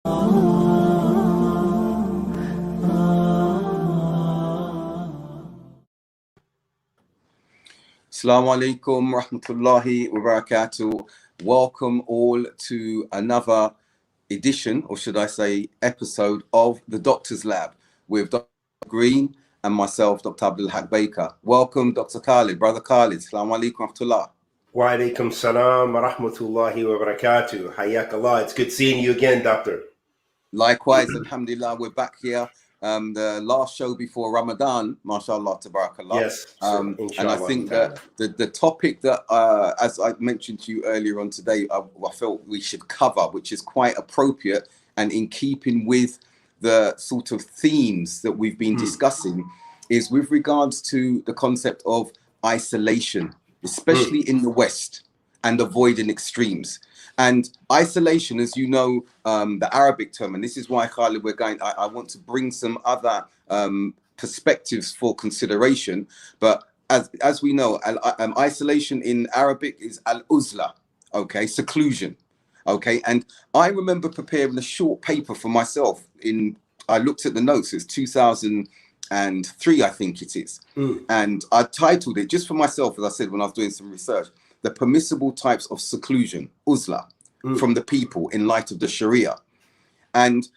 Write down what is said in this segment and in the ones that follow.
Assalamu alaikum rahmatullahi wa barakatuh. Welcome all to another edition, or should I say episode, of the Doctor's Lab with Dr. Green and myself, Dr. Abdul Haqq Baker. Welcome, Dr. Khalid, Brother Khalid. Assalamu alaikum rahmatullah. Wa alaikum salam wa rahmatullahi wa barakatuh. Hayyak Allah. It's good seeing you again, Doctor. Likewise, alhamdulillah, we're back here. The last show before Ramadan, mashallah, tabarakallah. Yes, and I think that the topic that, as I mentioned to you earlier on today, I felt we should cover, which is quite appropriate and in keeping with the sort of themes that we've been discussing, is with regards to the concept of isolation, especially in the West, and avoiding extremes. And isolation, as you know, the Arabic term, and this is why, Khalid, I want to bring some other perspectives for consideration. But as we know, isolation in Arabic is al-uzla, okay, seclusion, okay. And I remember preparing a short paper for myself. I looked at the notes. It's 2003, I think it is, and I titled it just for myself, as I said when I was doing some research, the permissible types of seclusion, uzla, from the people in light of the Sharia. And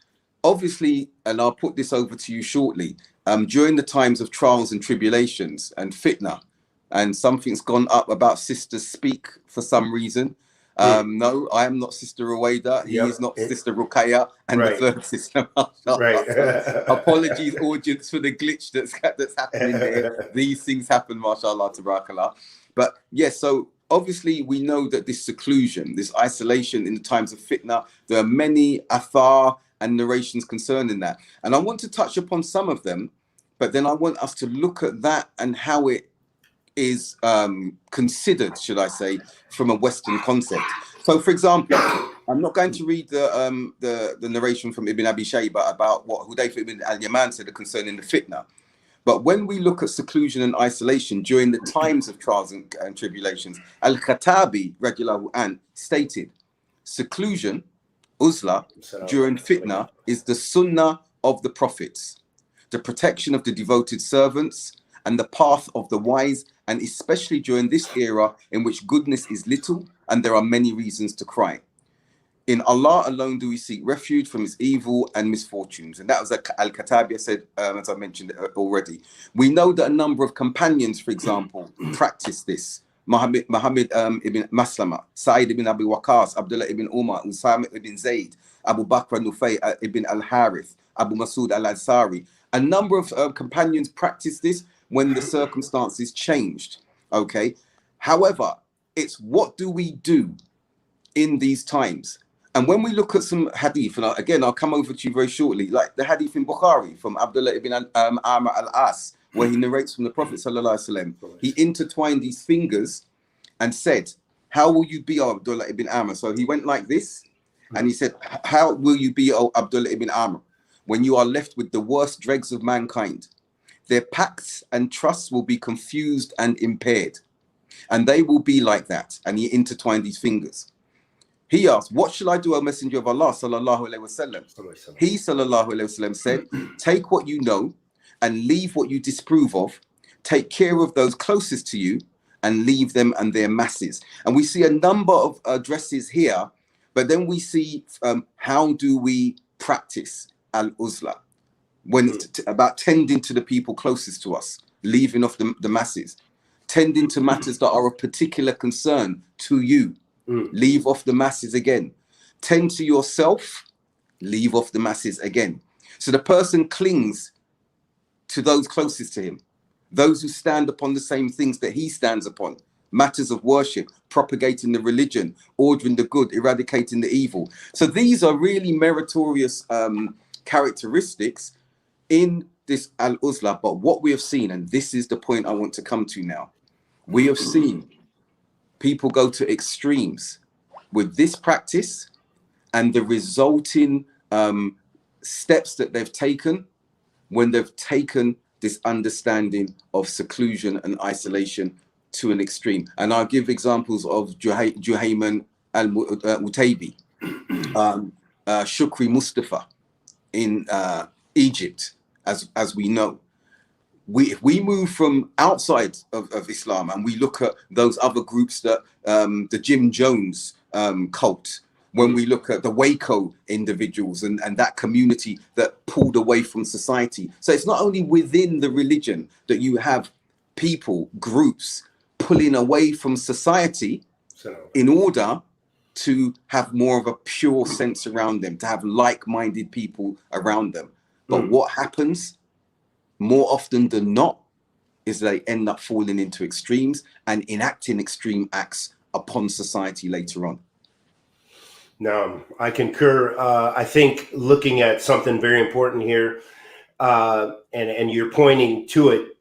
obviously, and I'll put this over to you shortly, during the times of trials and tribulations and fitna, and something's gone up about Sister Speak for some reason. No, I am not Sister Ruwaida. He is not Sister Ruqayya, and the third sister. So, apologies, audience, for the glitch that's happening there. These things happen, mashallah, tabarakallah. But yes, so obviously we know that this seclusion, this isolation in the times of fitna, there are many athar and narrations concerning that. And I want to touch upon some of them, but then I want us to look at that and how it is considered, should I say, from a Western concept. So, for example, I'm not going to read the narration from Ibn Abi Shayba about what Hudayfa ibn al-Yaman said concerning the fitna. But when we look at seclusion and isolation during the times of trials and tribulations, Al-Khattabi, radiallahu an, stated, seclusion, uzla, during fitna is the sunnah of the prophets, the protection of the devoted servants, and the path of the wise, and especially during this era in which goodness is little and there are many reasons to cry. In Allah alone do we seek refuge from his evil and misfortunes. And that was Al-Khattabi said, as I mentioned already. We know that a number of companions, for example, practiced this. Muhammad ibn Maslama, Sa'id ibn Abi Waqas, Abdullah ibn Umar, Usama ibn Zayd, Abu Bakr Nufay ibn al-Harith, Abu Masud al-Ansari. A number of companions practiced this when the circumstances changed, okay? However, it's what do we do in these times? And when we look at some hadith, and again, I'll come over to you very shortly, like the hadith in Bukhari from Abdullah ibn Amr al-As, where he narrates from the Prophet sallallahu alaihi wasallam. He intertwined his fingers and said, how will you be, O Abdullah ibn Amr? So he went like this, and he said, how will you be, O Abdullah ibn Amr, when you are left with the worst dregs of mankind? Their pacts and trusts will be confused and impaired, and they will be like that. And he intertwined his fingers. He asked, what shall I do, O Messenger of Allah, sallallahu alaihi wasallam? He, sallallahu alaihi wasallam, said, take what you know and leave what you disapprove of. Take care of those closest to you and leave them and their masses. And we see a number of addresses here, but then we see how do we practice al-uzla, when it's about tending to the people closest to us, leaving off the masses, tending to matters that are of particular concern to you. Leave off the masses again. Tend to yourself, leave off the masses again. So the person clings to those closest to him, those who stand upon the same things that he stands upon, matters of worship, propagating the religion, ordering the good, eradicating the evil. So these are really meritorious characteristics in this al-uzla. But what we have seen, and this is the point I want to come to now, we have seen people go to extremes with this practice and the resulting steps that they've taken when they've taken this understanding of seclusion and isolation to an extreme. And I'll give examples of Juhayman al-Mutaybi. Shukri Mustafa in Egypt, as we know. If we move from outside of Islam and we look at those other groups that the Jim Jones cult, when we look at the Waco individuals and that community that pulled away from society. So it's not only within the religion that you have people, groups pulling away from society in order to have more of a pure sense around them, to have like-minded people around them. But what happens more often than not is they end up falling into extremes and enacting extreme acts upon society later on. No, I concur. I think looking at something very important here, and you're pointing to it,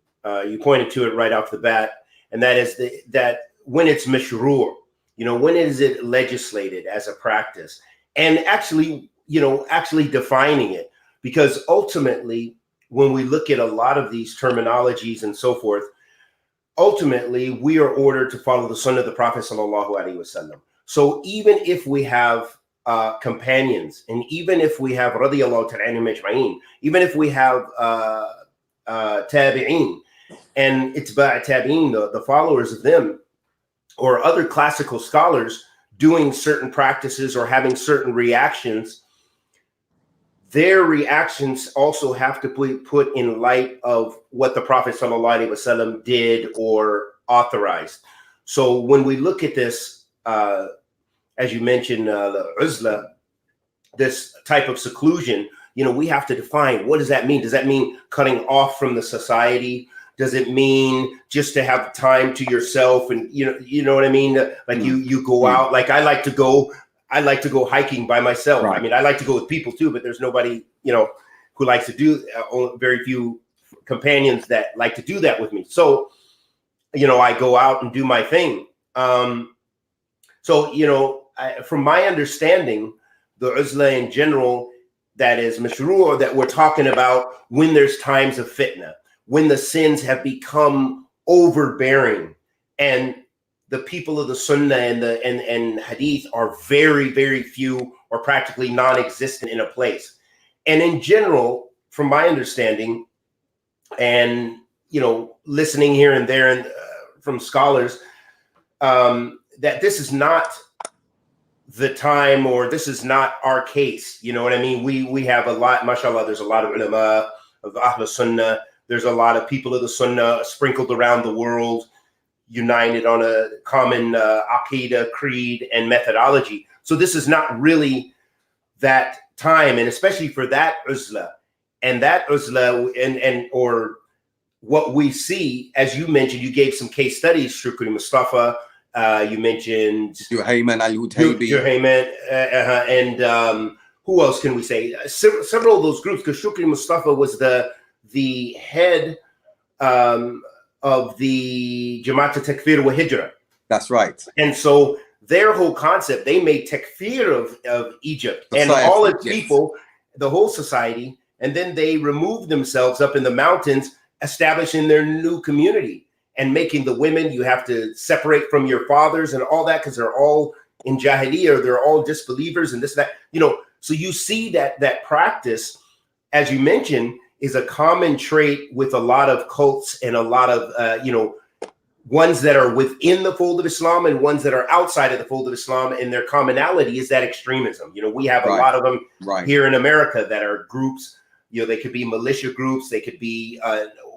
you pointed to it right off the bat, and that is that when it's mashru', when is it legislated as a practice, and actually defining it, because ultimately, when we look at a lot of these terminologies and so forth, ultimately we are ordered to follow the sunnah of the Prophet sallallahu alaihi wasallam. So even if we have companions, and even if we have radiyallahu ta'ala anhum ajma'in, even if we have tabi'een and itba' tabi'een, the followers of them, or other classical scholars doing certain practices or having certain reactions, their reactions also have to be put in light of what the Prophet sallallahu alaihi wasallam did or authorized. So when we look at this, as you mentioned, the uzla, this type of seclusion, we have to define, what does that mean? Does that mean cutting off from the society? Does it mean just to have time to yourself? And you know what I mean? Like you go out, like I like to go hiking by myself. Right. I mean, I like to go with people too, but there's nobody, who likes to do, very few companions that like to do that with me. So, I go out and do my thing. From my understanding, the uzla in general, that is mashru', that we're talking about when there's times of fitna, when the sins have become overbearing, and the people of the sunnah and hadith are very, very few or practically non-existent in a place. And in general, from my understanding, and listening here and there and from scholars, that this is not the time, or this is not our case. You know what I mean? We have a lot, mashallah, there's a lot of ulama of Ahl Sunnah. There's a lot of people of the Sunnah sprinkled around the world, united on a common aqidah, creed, and methodology. So this is not really that time, and especially for that uzla. And that uzla, or what we see, as you mentioned, you gave some case studies, Shukri Mustafa, you mentioned Juhayman al-Hutaybi, and who else can we say? Several of those groups, because Shukri Mustafa was the head of the Jamaat Takfir wa Hijra. That's right. And so their whole concept, they made takfir of Egypt and all its people, the whole society, and then they removed themselves up in the mountains, establishing their new community and making the women, you have to separate from your fathers and all that, because they're all in Jahiliyyah, they're all disbelievers and this, that, so you see that practice, as you mentioned, is a common trait with a lot of cults and a lot of, ones that are within the fold of Islam and ones that are outside of the fold of Islam. And their commonality is that extremism. We have a lot of them here in America that are groups, they could be militia groups, they could be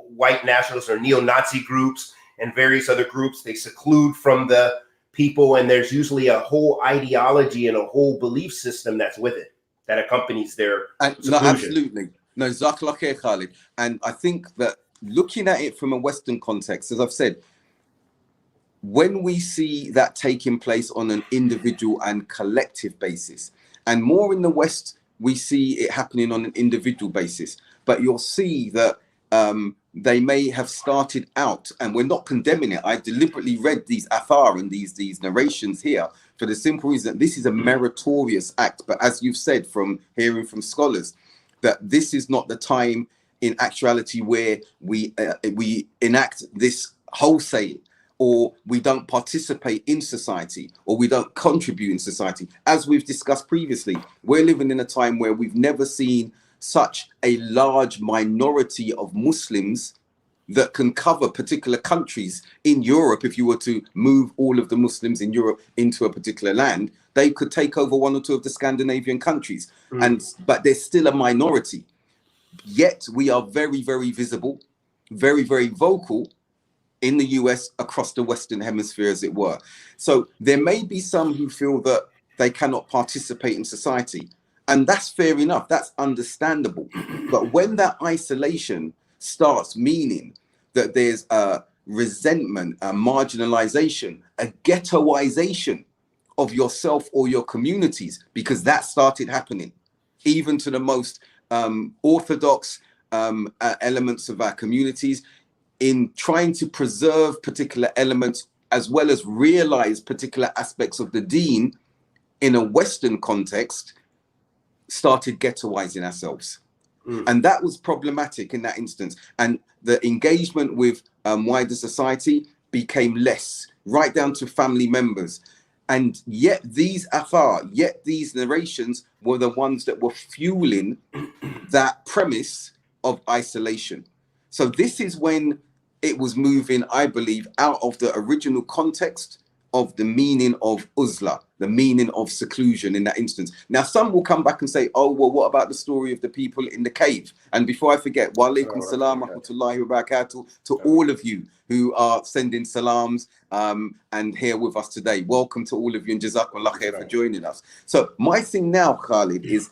white nationalists or neo-Nazi groups and various other groups. They seclude from the people, and there's usually a whole ideology and a whole belief system that's with it, that accompanies their seclusion. No, absolutely. No, Jazakallah khair, Khalid. And I think that looking at it from a Western context, as I've said, when we see that taking place on an individual and collective basis, and more in the West, we see it happening on an individual basis, but you'll see that they may have started out, and we're not condemning it. I deliberately read these athar and these narrations here for the simple reason that this is a meritorious act. But as you've said, from hearing from scholars, that this is not the time in actuality where we enact this wholesale or we don't participate in society, or we don't contribute in society. As we've discussed previously, we're living in a time where we've never seen such a large minority of Muslims that can cover particular countries in Europe. If you were to move all of the Muslims in Europe into a particular land, they could take over one or two of the Scandinavian countries. But there's still a minority. Yet we are very, very visible, very, very vocal in the US, across the Western Hemisphere, as it were. So there may be some who feel that they cannot participate in society. And that's fair enough. That's understandable. But when that isolation starts meaning that there's a resentment, a marginalization, a ghettoization of yourself or your communities, because that started happening, even to the most orthodox elements of our communities, in trying to preserve particular elements as well as realize particular aspects of the deen in a Western context, started ghettoizing ourselves. And that was problematic in that instance. And the engagement with wider society became less, right down to family members. And yet these athar, yet these narrations were the ones that were fueling that premise of isolation. So this is when it was moving, I believe, out of the original context of the meaning of uzla, the meaning of seclusion in that instance. Now, some will come back and say, oh, well, what about the story of the people in the cave? And before I forget, wa alaikum salam wa rahmatullahi wa barakatuh to all of you who are sending salams and here with us today. Welcome to all of you, and jazakallah khair for joining us. So my thing now, Khalid, is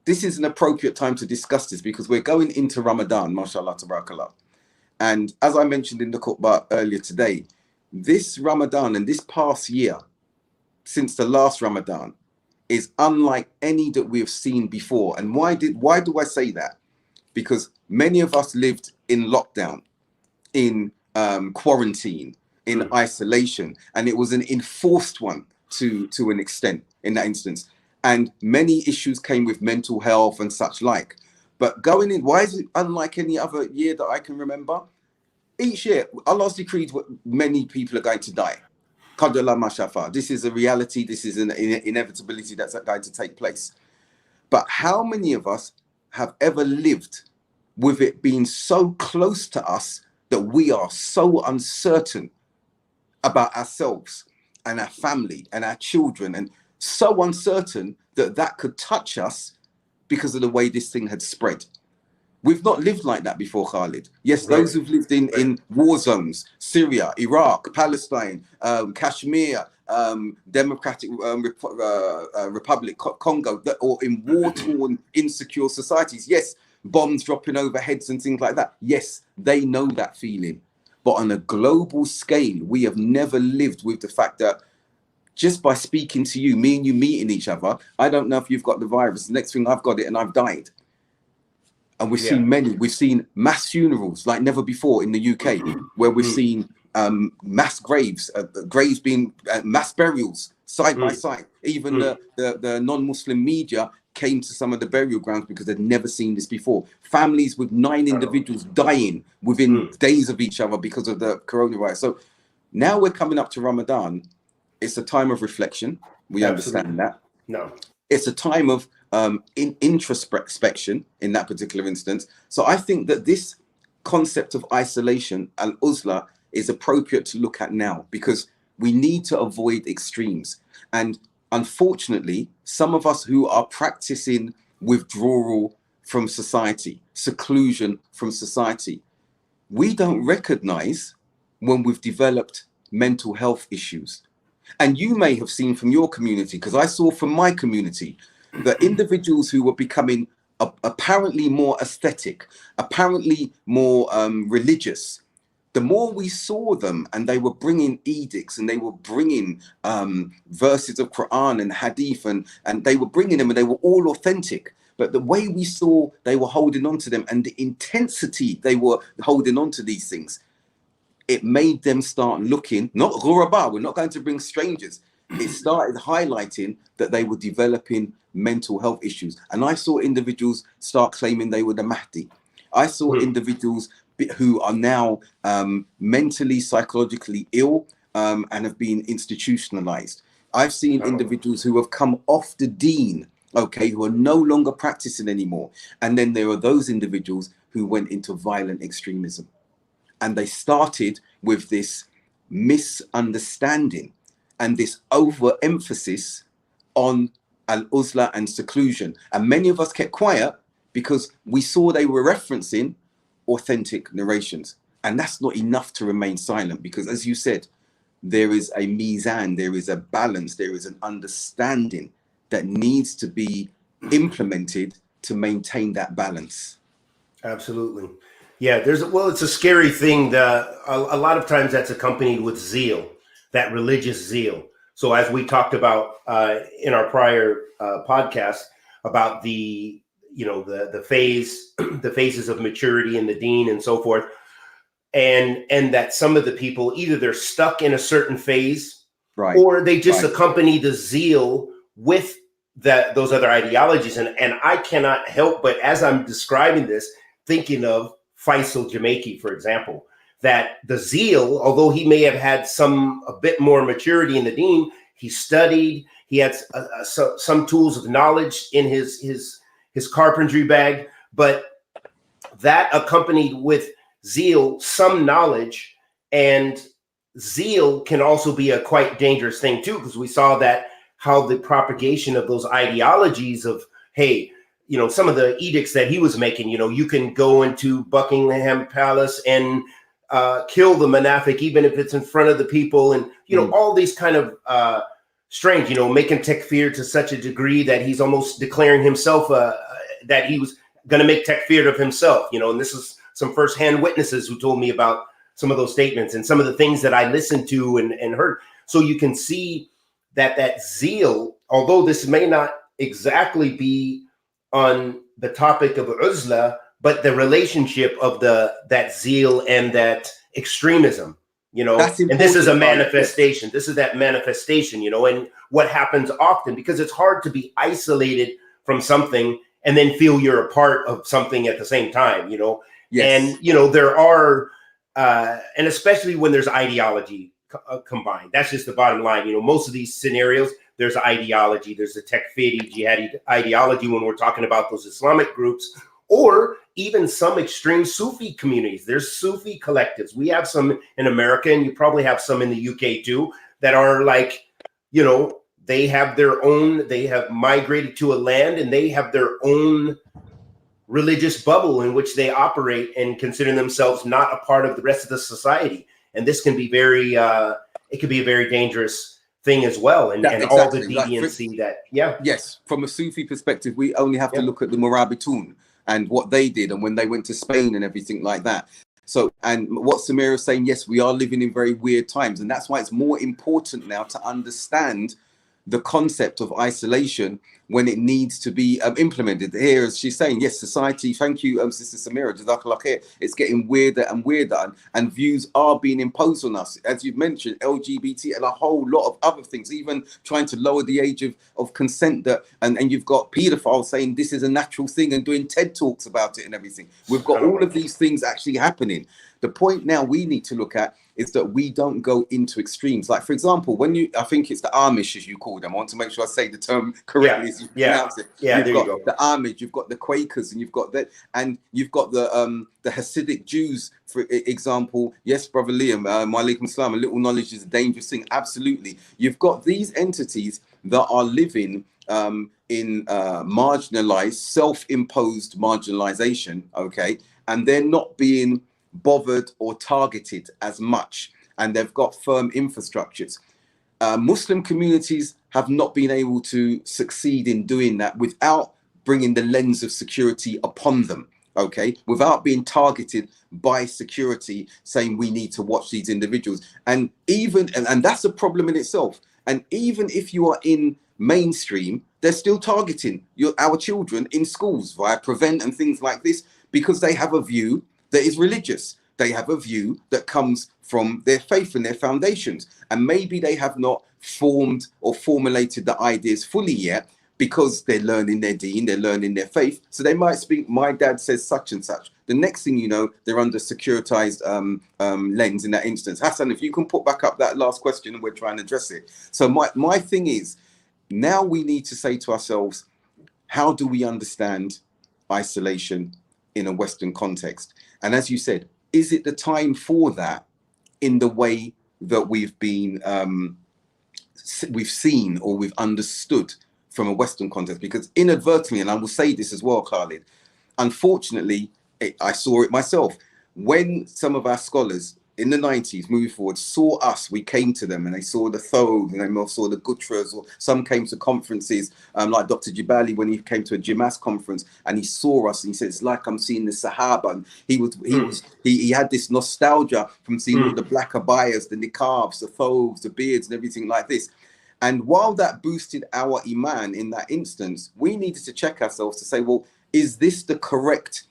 this is an appropriate time to discuss this, because we're going into Ramadan, mashallah, tabarakallah. And as I mentioned in the khutbah earlier today, this Ramadan and this past year, since the last Ramadan, is unlike any that we have seen before. And why do I say that? Because many of us lived in lockdown, in quarantine, in isolation, and it was an enforced one to an extent in that instance. And many issues came with mental health and such like. But going in, why is it unlike any other year that I can remember? Each year, Allah's decreed many people are going to die. Qadallah ma shafa. This is a reality. This is an inevitability that's going to take place. But how many of us have ever lived with it being so close to us that we are so uncertain about ourselves and our family and our children, and so uncertain that that could touch us because of the way this thing had spread? We've not lived like that before, Khalid. Yes, those who've lived in war zones, Syria, Iraq, Palestine, Kashmir, Democratic Republic, Congo, or in war-torn, insecure societies. Yes, bombs dropping over heads and things like that. Yes, they know that feeling. But on a global scale, we have never lived with the fact that just by speaking to you, me and you meeting each other, I don't know if you've got the virus. The next thing, I've got it and I've died. And we've seen we've seen mass funerals like never before in the UK, where we've seen mass graves, graves being mass burials side by side. Even the non-Muslim media came to some of the burial grounds because they'd never seen this before. Families with 9 individuals dying within days of each other because of the coronavirus. So now we're coming up to Ramadan. It's a time of reflection. We understand that. No, it's a time of introspection in that particular instance. So I think that this concept of isolation and uzla is appropriate to look at now, because we need to avoid extremes. And unfortunately, some of us who are practicing withdrawal from society, seclusion from society, we don't recognize when we've developed mental health issues. And you may have seen from your community, because I saw from my community, the individuals who were becoming apparently more aesthetic, apparently more religious, the more we saw them, and they were bringing edicts and they were bringing verses of Quran and Hadith, and they were bringing them, and they were all authentic. But the way we saw they were holding on to them and the intensity they were holding on to these things, it made them start looking, not ghuraba, we're not going to bring strangers. It started highlighting that they were developing mental health issues. And I saw individuals start claiming they were the Mahdi. I saw individuals who are now mentally, psychologically ill, and have been institutionalized. I've seen individuals who have come off the deen, okay, who are no longer practicing anymore. And then there are those individuals who went into violent extremism. And they started with this misunderstanding and this overemphasis on al-uzla and seclusion. And many of us kept quiet because we saw they were referencing authentic narrations. And that's not enough to remain silent, because as you said, there is a mizan, there is a balance, there is an understanding that needs to be implemented to maintain that balance. Absolutely. Yeah, it's a scary thing that a lot of times that's accompanied with zeal, that religious zeal. So as we talked about in our prior podcast about the phases of maturity in the deen and so forth, and that some of the people, either they're stuck in a certain phase, right, or they just accompany the zeal with those other ideologies. And I cannot help but, as I'm describing this, thinking of Faisal Jamaica, for example, that the zeal, although he may have had a bit more maturity in the deen, he studied, he had some tools of knowledge in his carpentry bag, but that accompanied with zeal, some knowledge. And zeal can also be a quite dangerous thing too, because we saw that how the propagation of those ideologies of, hey, some of the edicts that he was making, you can go into Buckingham Palace and kill the Munafiq, even if it's in front of the people. And, all these kind of strange, making takfir to such a degree that he's almost declaring himself that he was going to make takfir of himself, and this is some firsthand witnesses who told me about some of those statements and some of the things that I listened to and heard. So you can see that zeal, although this may not exactly be on the topic of uzla, but the relationship of that zeal and that extremism, and this is a manifestation. This is that manifestation, and what happens often, because it's hard to be isolated from something and then feel you're a part of something at the same time, Yes. And, there are, and especially when there's ideology combined, that's just the bottom line. Most of these scenarios, there's ideology, there's a takfiri jihadi ideology when we're talking about those Islamic groups, or even some extreme Sufi communities. There's Sufi collectives. We have some in America, and you probably have some in the UK too, that are like, they have their own, they have migrated to a land and they have their own religious bubble in which they operate and consider themselves not a part of the rest of the society. And this can be it could be a very dangerous thing as well. And exactly. All the deviancy Yes, from a Sufi perspective, we only have to look at the Murabitun and what they did and when they went to Spain and everything like that. So, and what Samira is saying, yes, we are living in very weird times. And that's why it's more important now to understand the concept of isolation when it needs to be implemented. Here, as she's saying, yes, society, thank you, Sister Samira, Jazakallah khair, it's getting weirder and weirder, and views are being imposed on us. As you've mentioned, LGBT and a whole lot of other things, even trying to lower the age of consent, and you've got paedophiles saying this is a natural thing and doing TED Talks about it and everything. We've got all of these things actually happening. The point now we need to look at is that we don't go into extremes. Like, for example, I think it's the Amish, as you call them. I want to make sure I say the term correctly as you pronounce it. Yeah, you've got the Amish, you've got the Quakers, and you've got the Hasidic Jews, for example. Yes, Brother Liam, Walaikum Salam, a little knowledge is a dangerous thing. Absolutely. You've got these entities that are living in marginalized, self-imposed marginalization, okay? And they're not being bothered or targeted as much, and they've got firm infrastructures. Muslim communities have not been able to succeed in doing that without bringing the lens of security upon them, okay, without being targeted by security saying we need to watch these individuals. And that's a problem in itself. And even if you are in mainstream, they're still targeting our children in schools via Prevent and things like this, because they have a view that is religious. They have a view that comes from their faith and their foundations. And maybe they have not formed or formulated the ideas fully yet, because they're learning their deen, they're learning their faith. So they might speak, my dad says such and such. The next thing you know, they're under securitized lens in that instance. Hassan, if you can put back up that last question, and we're trying to address it. So my thing is, now we need to say to ourselves, how do we understand isolation in a Western context? And as you said, is it the time for that in the way that we've seen or we've understood from a Western context? Because inadvertently, and I will say this as well, Khalid, unfortunately, I saw it myself. When some of our scholars in the 90s, moving forward, saw us, we came to them and they saw the Thawb, and they saw the Gutras, or some came to conferences, like Dr. Jibali, when he came to a Jimas conference and he saw us and he said, it's like I'm seeing the Sahaba. And he had this nostalgia from seeing all the black abayas, the niqabs, the thawbs, the beards and everything like this. And while that boosted our iman in that instance, we needed to check ourselves to say, well, is this the correct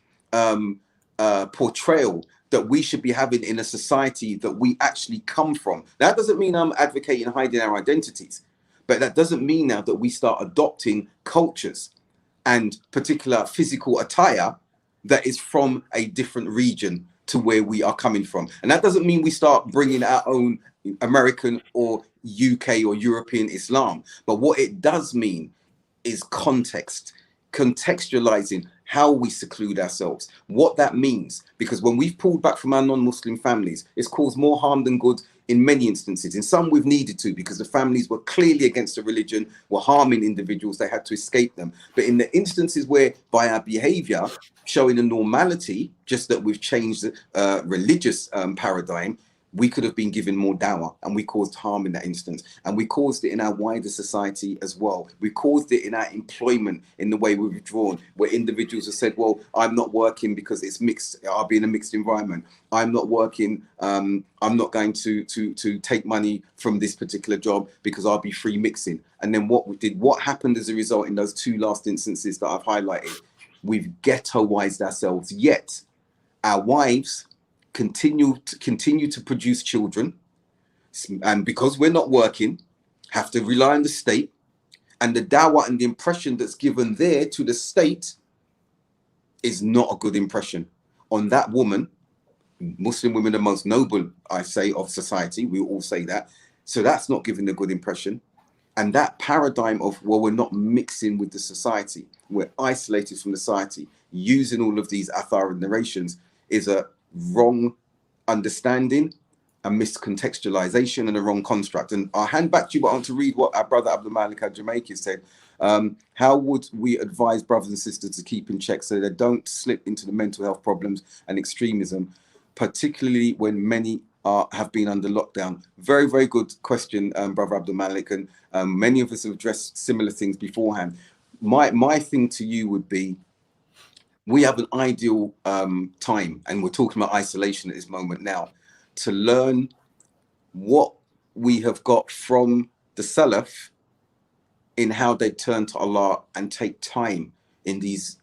portrayal that we should be having in a society that we actually come from? That doesn't mean I'm advocating hiding our identities, but that doesn't mean now that we start adopting cultures and particular physical attire that is from a different region to where we are coming from. And that doesn't mean we start bringing our own American or UK or European Islam. But what it does mean is context, contextualizing how we seclude ourselves, what that means. Because when we've pulled back from our non-Muslim families, it's caused more harm than good in many instances. In some, we've needed to, because the families were clearly against the religion, were harming individuals, they had to escape them. But in the instances where, by our behavior, showing a normality, just that we've changed the religious paradigm, we could have been given more dawah, and we caused harm in that instance. And we caused it in our wider society as well. We caused it in our employment, in the way we've withdrawn, where individuals have said, well, I'm not working because it's mixed, I'll be in a mixed environment. I'm not working, I'm not going to take money from this particular job because I'll be free mixing. And then what happened as a result in those two last instances that I've highlighted? We've ghettoized ourselves, yet our wives continue to produce children, and because we're not working, have to rely on the state, and the dawah and the impression that's given there to the state is not a good impression on that woman. Muslim women are the most noble, I say, of society. We all say that. So that's not giving a good impression. And that paradigm of, well, we're not mixing with the society, we're isolated from the society, using all of these athar and narrations, is a wrong understanding, a miscontextualization, and a wrong construct. And I'll hand back to you, but I want to read what our brother Abdul Malik al-Jamaica said. How would we advise brothers and sisters to keep in check so they don't slip into the mental health problems and extremism, particularly when many have been under lockdown? Very, very good question, brother Abdul Malik, and many of us have addressed similar things beforehand. My thing to you would be, we have an ideal time, and we're talking about isolation at this moment now, to learn what we have got from the Salaf in how they turn to Allah and take time in these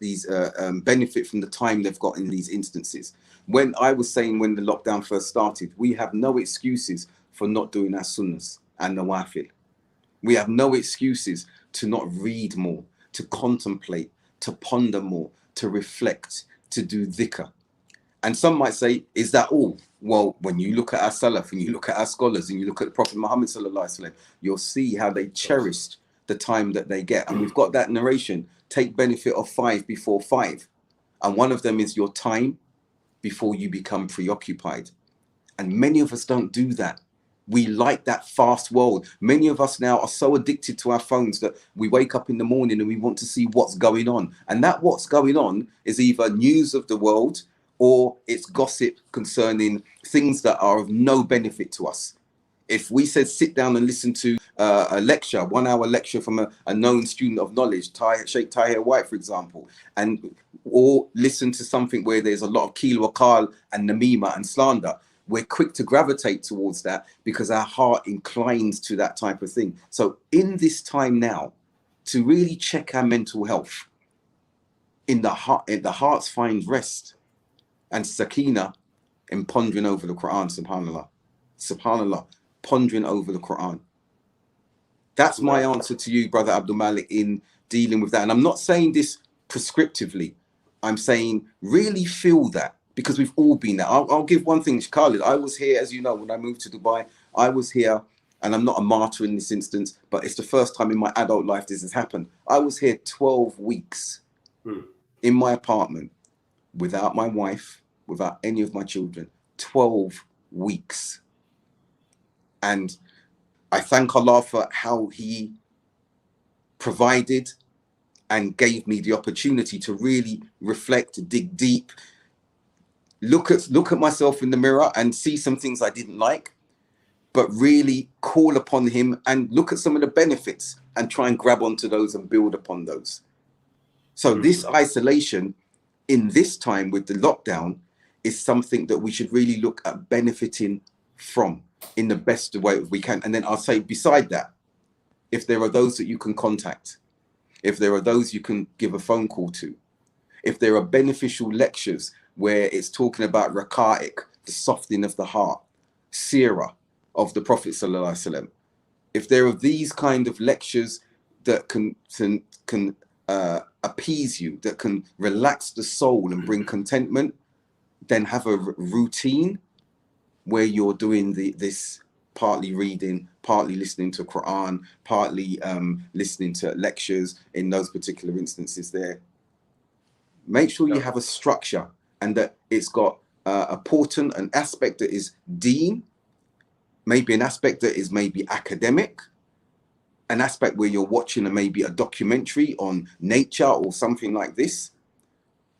benefit from the time they've got in these instances. When I was saying, when the lockdown first started, we have no excuses for not doing our sunnahs and nawafil. We have no excuses to not read more, to contemplate, to ponder more, to reflect, to do dhikr. And some might say, is that all? Well, when you look at our Salaf and you look at our scholars and you look at the Prophet Muhammad sallallahu alaihi wasallam, you'll see how they cherished the time that they get. And we've got that narration, take benefit of 5 before 5. And one of them is your time before you become preoccupied. And many of us don't do that. We like that fast world. Many of us now are so addicted to our phones that we wake up in the morning and we want to see what's going on. And that what's going on is either news of the world, or it's gossip concerning things that are of no benefit to us. If we said sit down and listen to a lecture, 1 hour lecture from a known student of knowledge, Sheikh Tahir White, for example, or listen to something where there's a lot of keel wa qal and namima and slander, we're quick to gravitate towards that because our heart inclines to that type of thing. So in this time now, to really check our mental health, in the hearts find rest and sakina in pondering over the Quran, subhanallah. Subhanallah, pondering over the Quran. That's my answer to you, brother Abdul Malik, in dealing with that. And I'm not saying this prescriptively. I'm saying really feel that, because we've all been there. I'll give one thing, Khalid. I was here, as you know, when I moved to Dubai. I was here, and I'm not a martyr in this instance, but it's the first time in my adult life this has happened. I was here 12 weeks in my apartment without my wife, without any of my children. 12 weeks. And I thank Allah for how He provided and gave me the opportunity to really reflect, dig deep, look at myself in the mirror and see some things I didn't like, but really call upon Him and look at some of the benefits and try and grab onto those and build upon those. So this isolation in this time with the lockdown is something that we should really look at benefiting from in the best way we can. And then I'll say, beside that, if there are those that you can contact, if there are those you can give a phone call to, if there are beneficial lectures where it's talking about raqa'iq, the softening of the heart, seerah of the Prophet sallallahu alaihi wasallam, if there are these kind of lectures that can appease you, that can relax the soul and bring contentment, then have a routine where you're doing this partly reading, partly listening to Quran, partly listening to lectures in those particular instances there. Make sure you have a structure and that it's got a portent, an aspect that is deen, maybe an aspect that is maybe academic, an aspect where you're watching maybe a documentary on nature or something like this,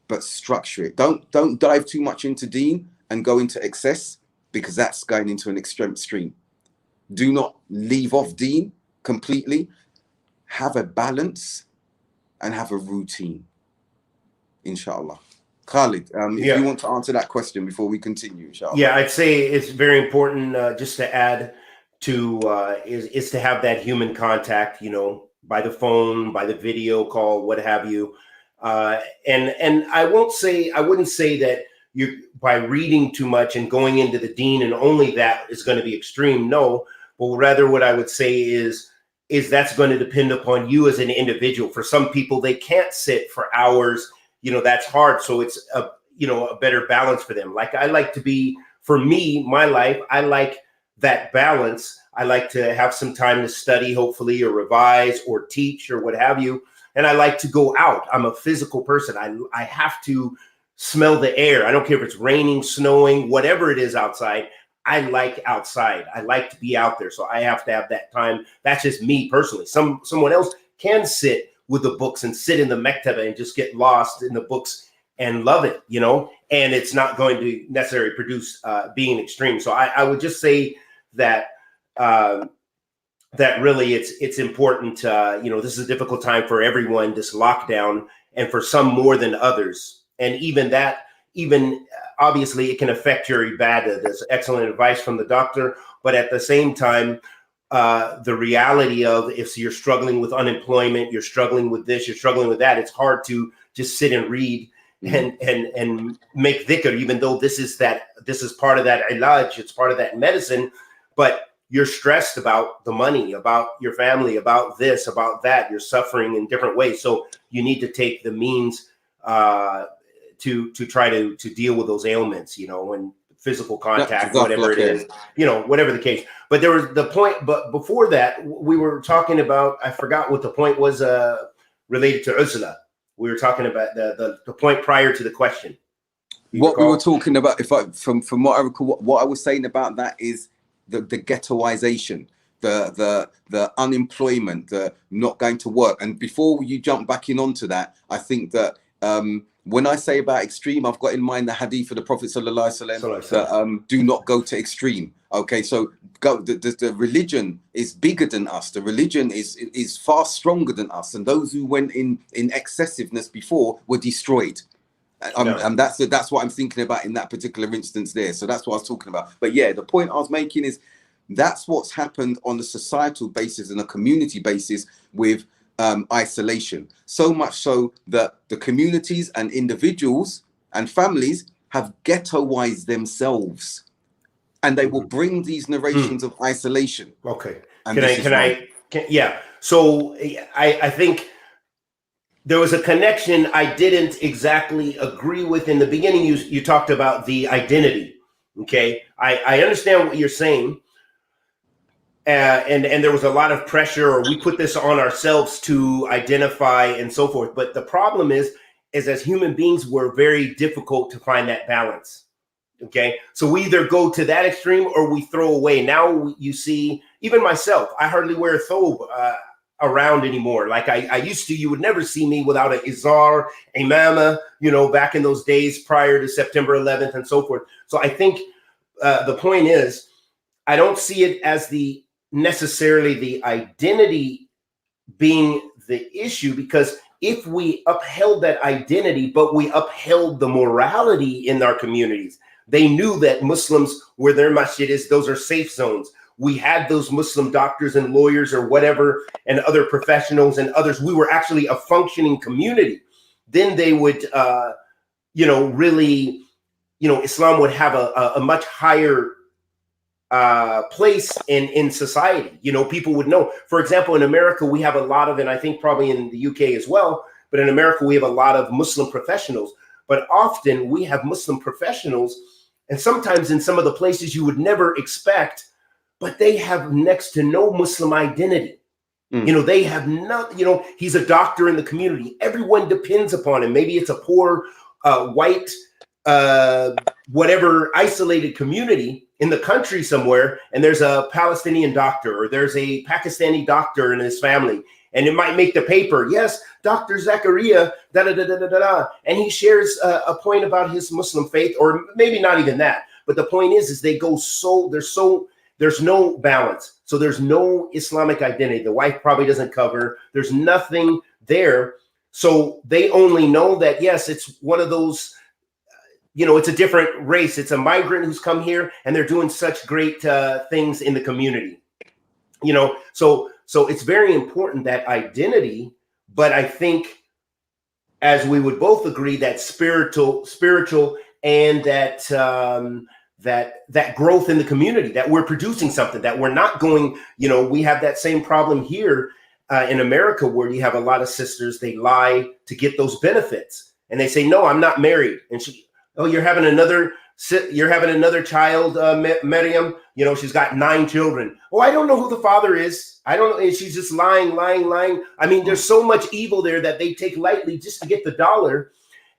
but structure it. Don't dive too much into deen and go into excess, because that's going into an extreme. Do not leave off deen completely. Have a balance and have a routine, inshallah. Khalid, if you want to answer that question before we continue, inshallah. Yeah, I'd say it's very important, just to add to, is to have that human contact, you know, by the phone, by the video call, what have you. And I wouldn't say that you, by reading too much and going into the deen and only that is going to be extreme. No, but rather what I would say is that's going to depend upon you as an individual. For some people, they can't sit for hours. You know, that's hard. So it's a better balance for them. Like I like to be, for me, my life, I like that balance. I like to have some time to study, hopefully, or revise or teach or what have you. And I like to go out. I'm a physical person. I have to smell the air. I don't care if it's raining, snowing, whatever it is outside. I like outside. I like to be out there. So I have to have that time. That's just me personally. Someone else can sit with the books and sit in the mektaba and just get lost in the books and love it, you know, and it's not going to necessarily produce being extreme. So I would just say that that really it's important. You know, this is a difficult time for everyone, this lockdown, and for some more than others. And even obviously it can affect your ibadah. There's excellent advice from the doctor, but at the same time, the reality of if you're struggling with unemployment, you're struggling with this, you're struggling with that, it's hard to just sit and read and make dhikr, even though this is part of that ilaj, it's part of that medicine, but you're stressed about the money, about your family, about this, about that. You're suffering in different ways. So you need to take the means to try to deal with those ailments, you know, and physical contact, whatever it is, you know, whatever the case. But there was the point, but before that, we were talking about, I forgot what the point was related to uzla. We were talking about the point prior to the question. What we were talking about, from what I recall, what I was saying about that is the ghettoization, the unemployment, the not going to work. And before you jump back in onto that, I think that when I say about extreme, I've got in mind the hadith of the Prophet sallallahu alaihi wasallam that do not go to extreme. Okay, so the religion is bigger than us. The religion is far stronger than us, and those who went in excessiveness before were destroyed. And that's what I'm thinking about in that particular instance there. So that's what I was talking about. But yeah, the point I was making is that's what's happened on a societal basis and a community basis with isolation. So much so that the communities and individuals and families have ghettoized themselves, and they will bring these narrations of isolation. Okay. And Yeah. So I think there was a connection I didn't exactly agree with in the beginning. You talked about the identity. Okay, I understand what you're saying. And there was a lot of pressure, or we put this on ourselves to identify and so forth. But the problem is as human beings, we're very difficult to find that balance. Okay, so we either go to that extreme or we throw away. Now you see, even myself, I hardly wear a thobe around anymore. Like I used to. You would never see me without an izar, imama, back in those days prior to September 11th and so forth. So I think the point is, I don't see it as necessarily the identity being the issue, because if we upheld that identity, but we upheld the morality in our communities, they knew that Muslims, where their masjid is, those are safe zones. We had those Muslim doctors and lawyers or whatever, and other professionals and others. We were actually a functioning community. Then they would, really, Islam would have a much higher place in society. People would know. For example, in America, we have a lot of, and I think probably in the UK as well, but in America, we have a lot of Muslim professionals. But often we have Muslim professionals, and sometimes in some of the places you would never expect, but they have next to no Muslim identity. They have not, he's a doctor in the community. Everyone depends upon him. Maybe it's a poor white, whatever isolated community in the country somewhere, and there's a Palestinian doctor, or there's a Pakistani doctor in his family, and it might make the paper. Yes, Dr. Zakaria, da da da da da da, and he shares a point about his Muslim faith, or maybe not even that. But the point is they go there's no balance. So there's no Islamic identity. The wife probably doesn't cover. There's nothing there. So they only know that, yes, it's one of those, it's a different race. It's a migrant who's come here, and they're doing such great things in the community. So it's very important, that identity. But I think, as we would both agree, that spiritual and that growth in the community, that we're producing something, that we're not going, we have that same problem here in America, where you have a lot of sisters, they lie to get those benefits. And they say, no, I'm not married. And you're having another child, Miriam, she's got 9 children. Oh, I don't know who the father is. I don't know. And she's just lying. I mean, there's so much evil there that they take lightly just to get the dollar,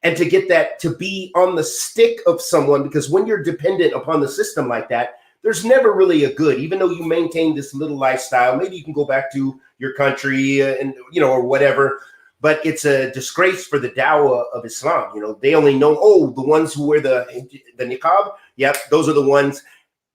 and to get that to be on the stick of someone. Because when you're dependent upon the system like that, there's never really a good, even though you maintain this little lifestyle, maybe you can go back to your country and, or whatever. But it's a disgrace for the dawah of Islam. They only know, the ones who wear the niqab. Yep, those are the ones.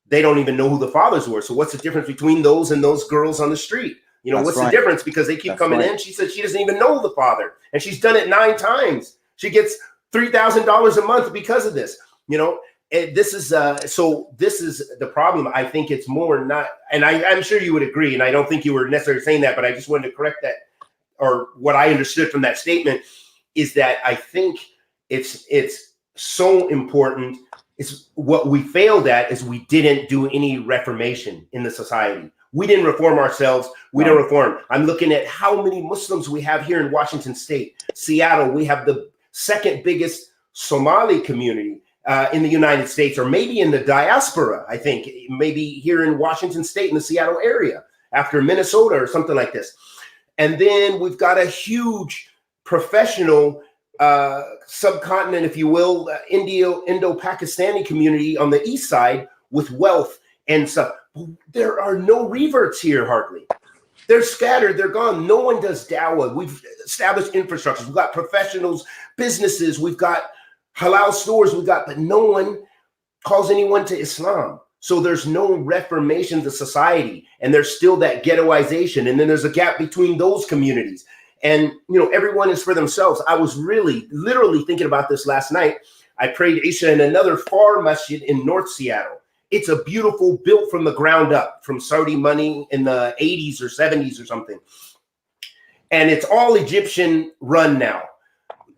They don't even know who the fathers were. So what's the difference between those and those girls on the street? What's the difference? Because they keep coming in. She said she doesn't even know the father, and she's done it 9 times. She gets $3,000 a month because of this. And this is this is the problem. I think it's more not, and I'm sure you would agree, and I don't think you were necessarily saying that, but I just wanted to correct that. Or what I understood from that statement is that I think it's so important. It's what we failed at is we didn't do any reformation in the society. We didn't reform ourselves. We don't reform. I'm looking at how many Muslims we have here in Washington State, Seattle. We have the second biggest Somali community in the United States, or maybe in the diaspora. I think maybe here in Washington State, in the Seattle area, after Minnesota or something like this. And then we've got a huge professional subcontinent, if you will, Indo-Pakistani community on the east side with wealth and stuff. There are no reverts here hardly. They're scattered. They're gone. No one does dawah. We've established infrastructures. We've got professionals, businesses. We've got halal stores. But no one calls anyone to Islam. So there's no reformation of the society, and there's still that ghettoization. And then there's a gap between those communities. And, everyone is for themselves. I was literally thinking about this last night. I prayed Isha in another far masjid in North Seattle. It's a beautiful, built from the ground up, from Saudi money in the 80s or 70s or something. And it's all Egyptian run now.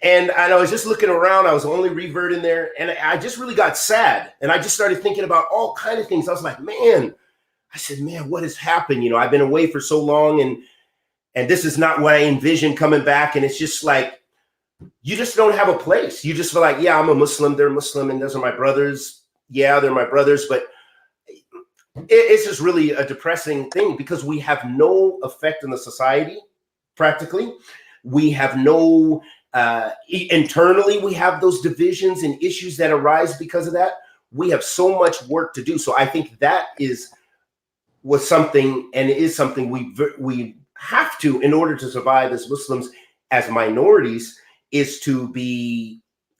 And I was just looking around. I was the only revert in there. And I just really got sad. And I just started thinking about all kinds of things. I was like, man, what has happened? I've been away for so long. And this is not what I envision coming back. And it's just like, you just don't have a place. You just feel like, yeah, I'm a Muslim, they're Muslim, and those are my brothers. Yeah, they're my brothers. But it's just really a depressing thing because we have no effect in the society, practically. We have no, internally, we have those divisions and issues that arise because of that. We have so much work to do. So I think that was something, and it is something we have to, in order to survive as Muslims, as minorities, is to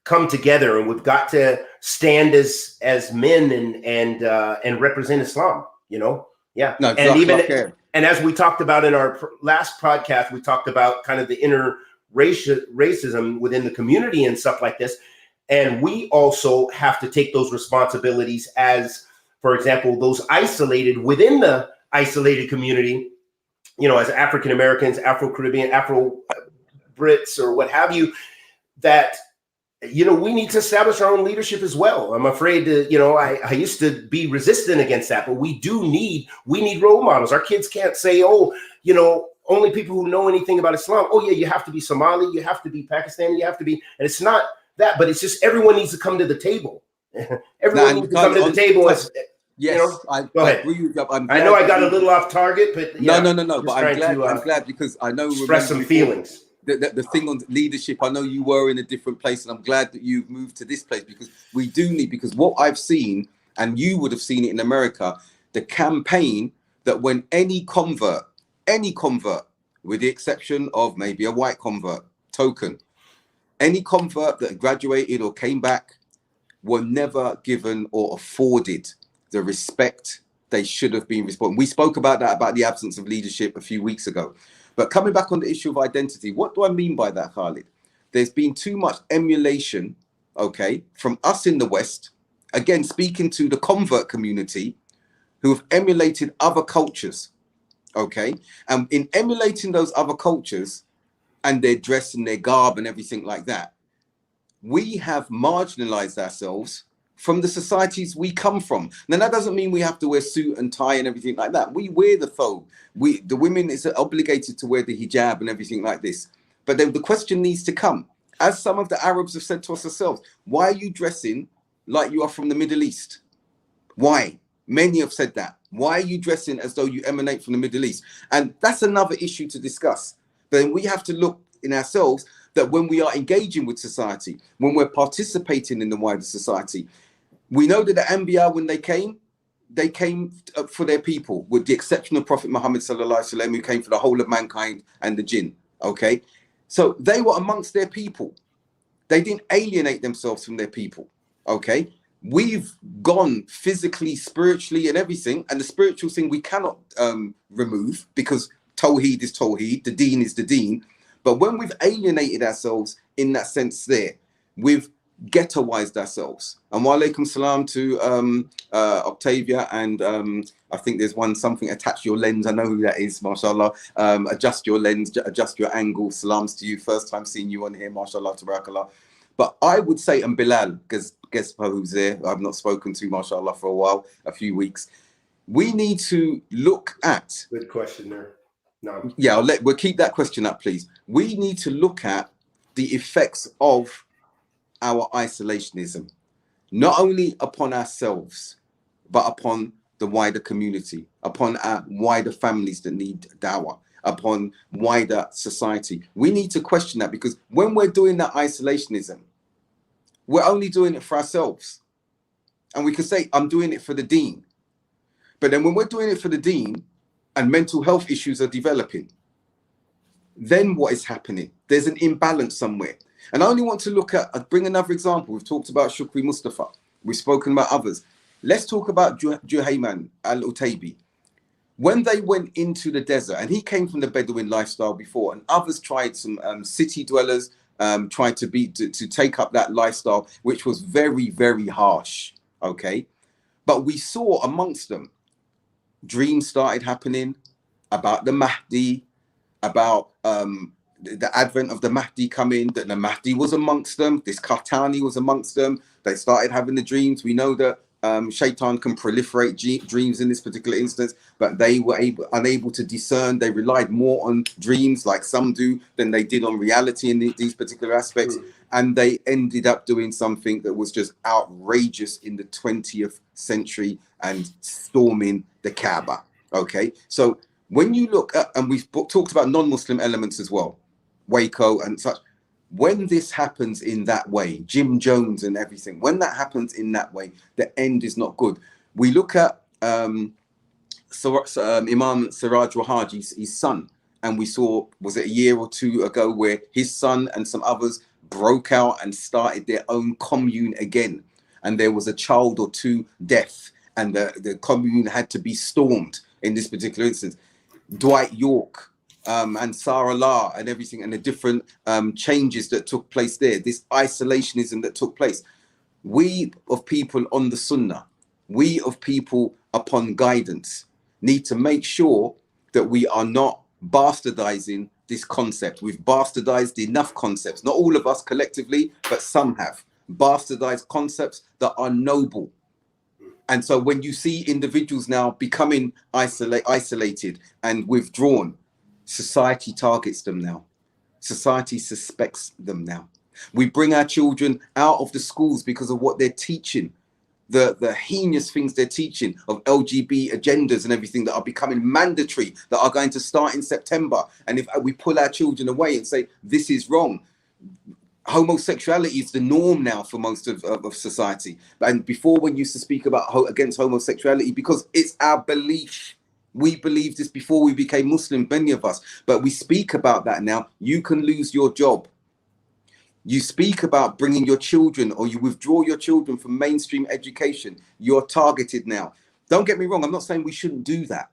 come together, and we've got to stand as men and represent Islam. Yeah. No, and even and as we talked about in our last podcast, we talked about kind of the inner racism within the community and stuff like this. And we also have to take those responsibilities as, for example, those isolated within the isolated community, as African Americans, Afro-Caribbean, Afro-Brits, or what have you, that, we need to establish our own leadership as well. I'm afraid to, I used to be resistant against that, but we need role models. Our kids can't say, only people who know anything about Islam. Oh yeah, you have to be Somali, you have to be Pakistani, you have to be, and it's not that, but it's just everyone needs to come to the table. Everyone needs to come to the table. Yes, go ahead. I know I got a little off target, but no. But I'm glad because I know express some feelings. The thing on leadership, I know you were in a different place, and I'm glad that you've moved to this place, because we do need, because what I've seen, and you would have seen it in America, the campaign that when any convert, with the exception of maybe a white convert, token, any convert that graduated or came back were never given or afforded the respect they should have been responding. We spoke about that, about the absence of leadership a few weeks ago. But coming back on the issue of identity, what do I mean by that, Khalid? There's been too much emulation, from us in the West, again, speaking to the convert community, who have emulated other cultures, And in emulating those other cultures and their dress and their garb and everything like that, we have marginalized ourselves from the societies we come from. Now, that doesn't mean we have to wear suit and tie and everything like that. We wear the thobe. The women is obligated to wear the hijab and everything like this. But then the question needs to come, as some of the Arabs have said to us ourselves, why are you dressing like you are from the Middle East? Why? Many have said that. Why are you dressing as though you emanate from the Middle East? And that's another issue to discuss. But then we have to look in ourselves that when we are engaging with society, when we're participating in the wider society, we know that the Anbiya, when they came for their people, with the exception of Prophet Muhammad sallallahu alaihi wasallam, who came for the whole of mankind and the jinn. So they were amongst their people. They didn't alienate themselves from their people. We've gone physically, spiritually, and everything, and the spiritual thing we cannot remove, because Tawheed is Tawheed, the Deen is the Deen. But when we've alienated ourselves in that sense there, we've ghettoized ourselves. And wa alaikum salam to Octavia, and I think there's something, attach your lens. I know who that is, mashallah. Adjust your lens, adjust your angle. Salams to you. First time seeing you on here, mashallah, tabarakallah. But I would say, and Bilal, because guess who's there, I've not spoken to, mashallah, for a while, a few weeks. We need to look at... Good question there. No. Yeah, we'll keep that question up, please. We need to look at the effects of our isolationism, not only upon ourselves, but upon the wider community, upon our wider families that need dawah, upon wider society. We need to question that, because when we're doing that isolationism, we're only doing it for ourselves. And we can say, I'm doing it for the deen. But then when we're doing it for the deen and mental health issues are developing, then what is happening? There's an imbalance somewhere. And I only want to bring another example. We've talked about Shukri Mustafa. We've spoken about others. Let's talk about Juhayman al-Utaybi. When they went into the desert, and he came from the Bedouin lifestyle before, and others tried, some city dwellers tried to take up that lifestyle, which was very, very harsh. But we saw amongst them, dreams started happening about the Mahdi, about the advent of the Mahdi coming, that the Mahdi was amongst them, this Qahtani was amongst them. They started having the dreams. We know that Shaitan can proliferate dreams in this particular instance, but they were unable to discern. They relied more on dreams, like some do, than they did on reality in these particular aspects. And they ended up doing something that was just outrageous in the 20th century and storming the Kaaba. Okay, so when you look at, and we've talked about non-Muslim elements as well, Waco and such, when this happens in that way, Jim Jones and everything, when that happens in that way, the end is not good. We look at Imam Siraj Wahaji, his son, and we saw, was it a year or two ago, where his son and some others broke out and started their own commune again. And there was a child or two deaf, and the commune had to be stormed in this particular instance. Dwight York, and Sarah La and everything, and the different changes that took place there, this isolationism that took place. We of people on the Sunnah, we of people upon guidance, need to make sure that we are not bastardizing this concept. We've bastardized enough concepts, not all of us collectively, but some have bastardized concepts that are noble. And so when you see individuals now becoming isolated and withdrawn, society targets them now. Society suspects them now. We bring our children out of the schools because of what they're teaching, the heinous things they're teaching of LGBT agendas and everything that are becoming mandatory, that are going to start in September. And if we pull our children away and say, this is wrong, homosexuality is the norm now for most of society. And before, when you used to speak about against homosexuality, because it's our belief. We believed this before we became Muslim, many of us, but we speak about that now. You can lose your job. You speak about bringing your children, or you withdraw your children from mainstream education. You're targeted now. Don't get me wrong. I'm not saying we shouldn't do that,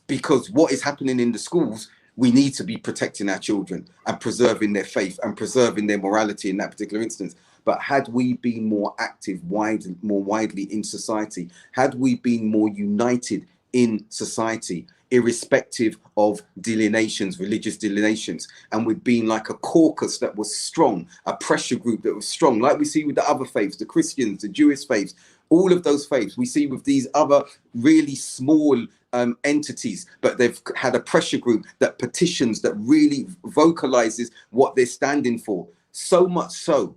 because what is happening in the schools, we need to be protecting our children and preserving their faith and preserving their morality in that particular instance. But had we been more active, more widely in society, had we been more united in society, irrespective of delineations, religious delineations, and we'd been like a caucus that was strong, a pressure group that was strong, like we see with the other faiths, the Christians, the Jewish faiths, all of those faiths, we see with these other really small entities, but they've had a pressure group that petitions, that really vocalizes what they're standing for. So much so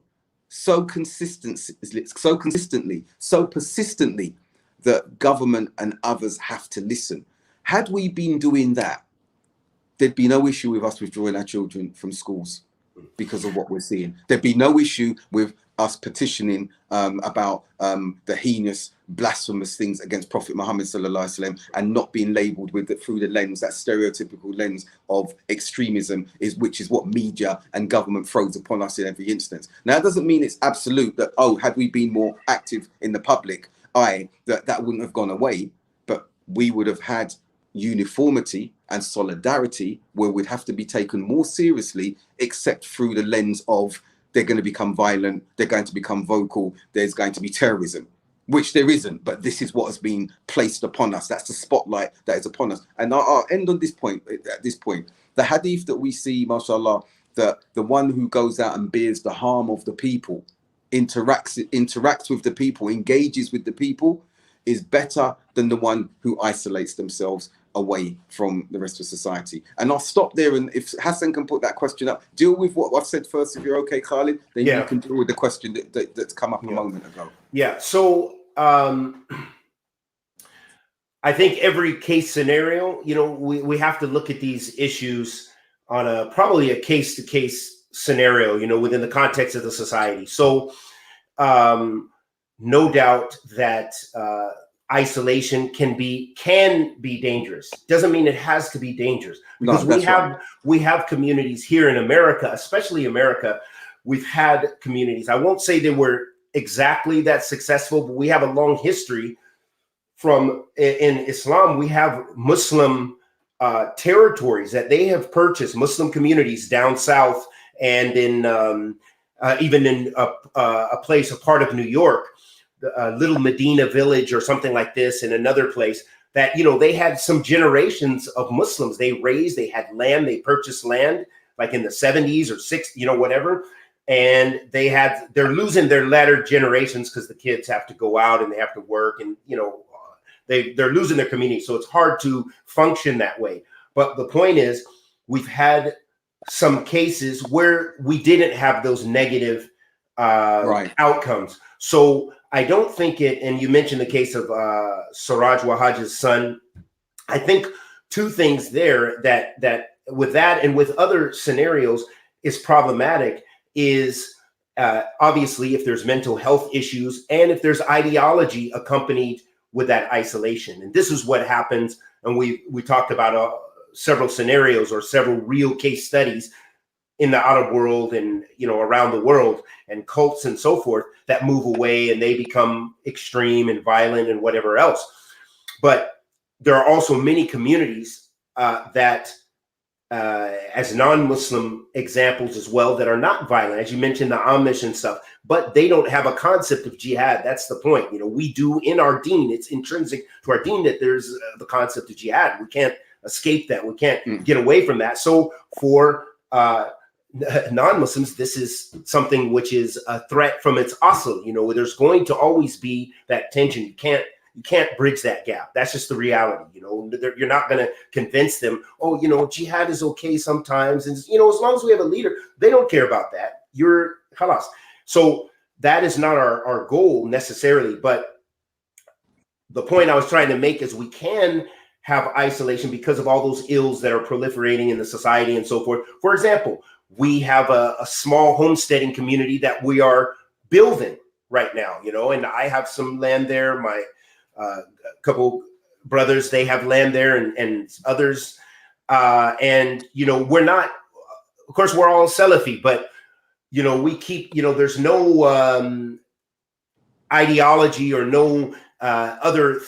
consistently, so persistently, that government and others have to listen. Had we been doing that, there'd be no issue with us withdrawing our children from schools because of what we're seeing. There'd be no issue with us petitioning about the heinous, blasphemous things against Prophet Muhammad sallallahu alaihi wasallam, and not being labelled with it through the lens, that stereotypical lens of extremism, which is what media and government throws upon us in every instance. Now, that doesn't mean it's absolute that, oh, had we been more active in the public eye, that wouldn't have gone away, but we would have had uniformity and solidarity where we'd have to be taken more seriously, except through the lens of they're going to become violent, they're going to become vocal, there's going to be terrorism, which there isn't, but this is what has been placed upon us. That's the spotlight that is upon us. And I'll end on this point. At this point, the hadith that we see, mashallah, that the one who goes out and bears the harm of the people, interacts with the people, engages with the people, is better than the one who isolates themselves away from the rest of society. And I'll stop there, and if Hassan can put that question up, deal with what I've said first, if you're okay, Khalid, then you can deal with the question that's come up a moment ago. Yeah, so I think every case scenario, we have to look at these issues on probably a case-to-case scenario, within the context of the society. So no doubt that isolation can be dangerous. Doesn't mean it has to be dangerous, because we have communities here in America, especially America. We've had communities. I won't say they were exactly that successful, but we have a long history in Islam. We have Muslim territories that they have purchased, Muslim communities down south, and in even in a part of New York, Little Medina village or something like this, in another place that, they had some generations of Muslims. They had land, they purchased land like in the 70s or 60s, whatever. and they're losing their latter generations because the kids have to go out and they have to work, and they're losing their community. So it's hard to function that way. But the point is, we've had some cases where we didn't have those negative outcomes. So I don't think and you mentioned the case of Siraj Wahaj's son. I think two things there that with that and with other scenarios is problematic is obviously if there's mental health issues and if there's ideology accompanied with that isolation. And this is what happens. And we talked about several scenarios or several real case studies in the outer world and around the world, and cults and so forth that move away and they become extreme and violent and whatever else. But there are also many communities that as non-Muslim examples as well that are not violent, as you mentioned, the Amish and stuff, but they don't have a concept of jihad. That's the point. We do in our deen, it's intrinsic to our deen that there's the concept of jihad. We can't escape that. We can't get away from that. So for non-Muslims, this is something which is a threat from its asl. There's going to always be that tension. You can't bridge that gap. That's just the reality. You're not going to convince them, jihad is okay sometimes. And, as long as we have a leader, they don't care about that. You're khalas. So that is not our goal necessarily. But the point I was trying to make is we can have isolation because of all those ills that are proliferating in the society and so forth. For example, we have a small homesteading community that we are building right now, and I have some land there. My couple brothers, they have land there, and others. And, we're not, of course, we're all Salafi, but, we keep, there's no ideology or no other,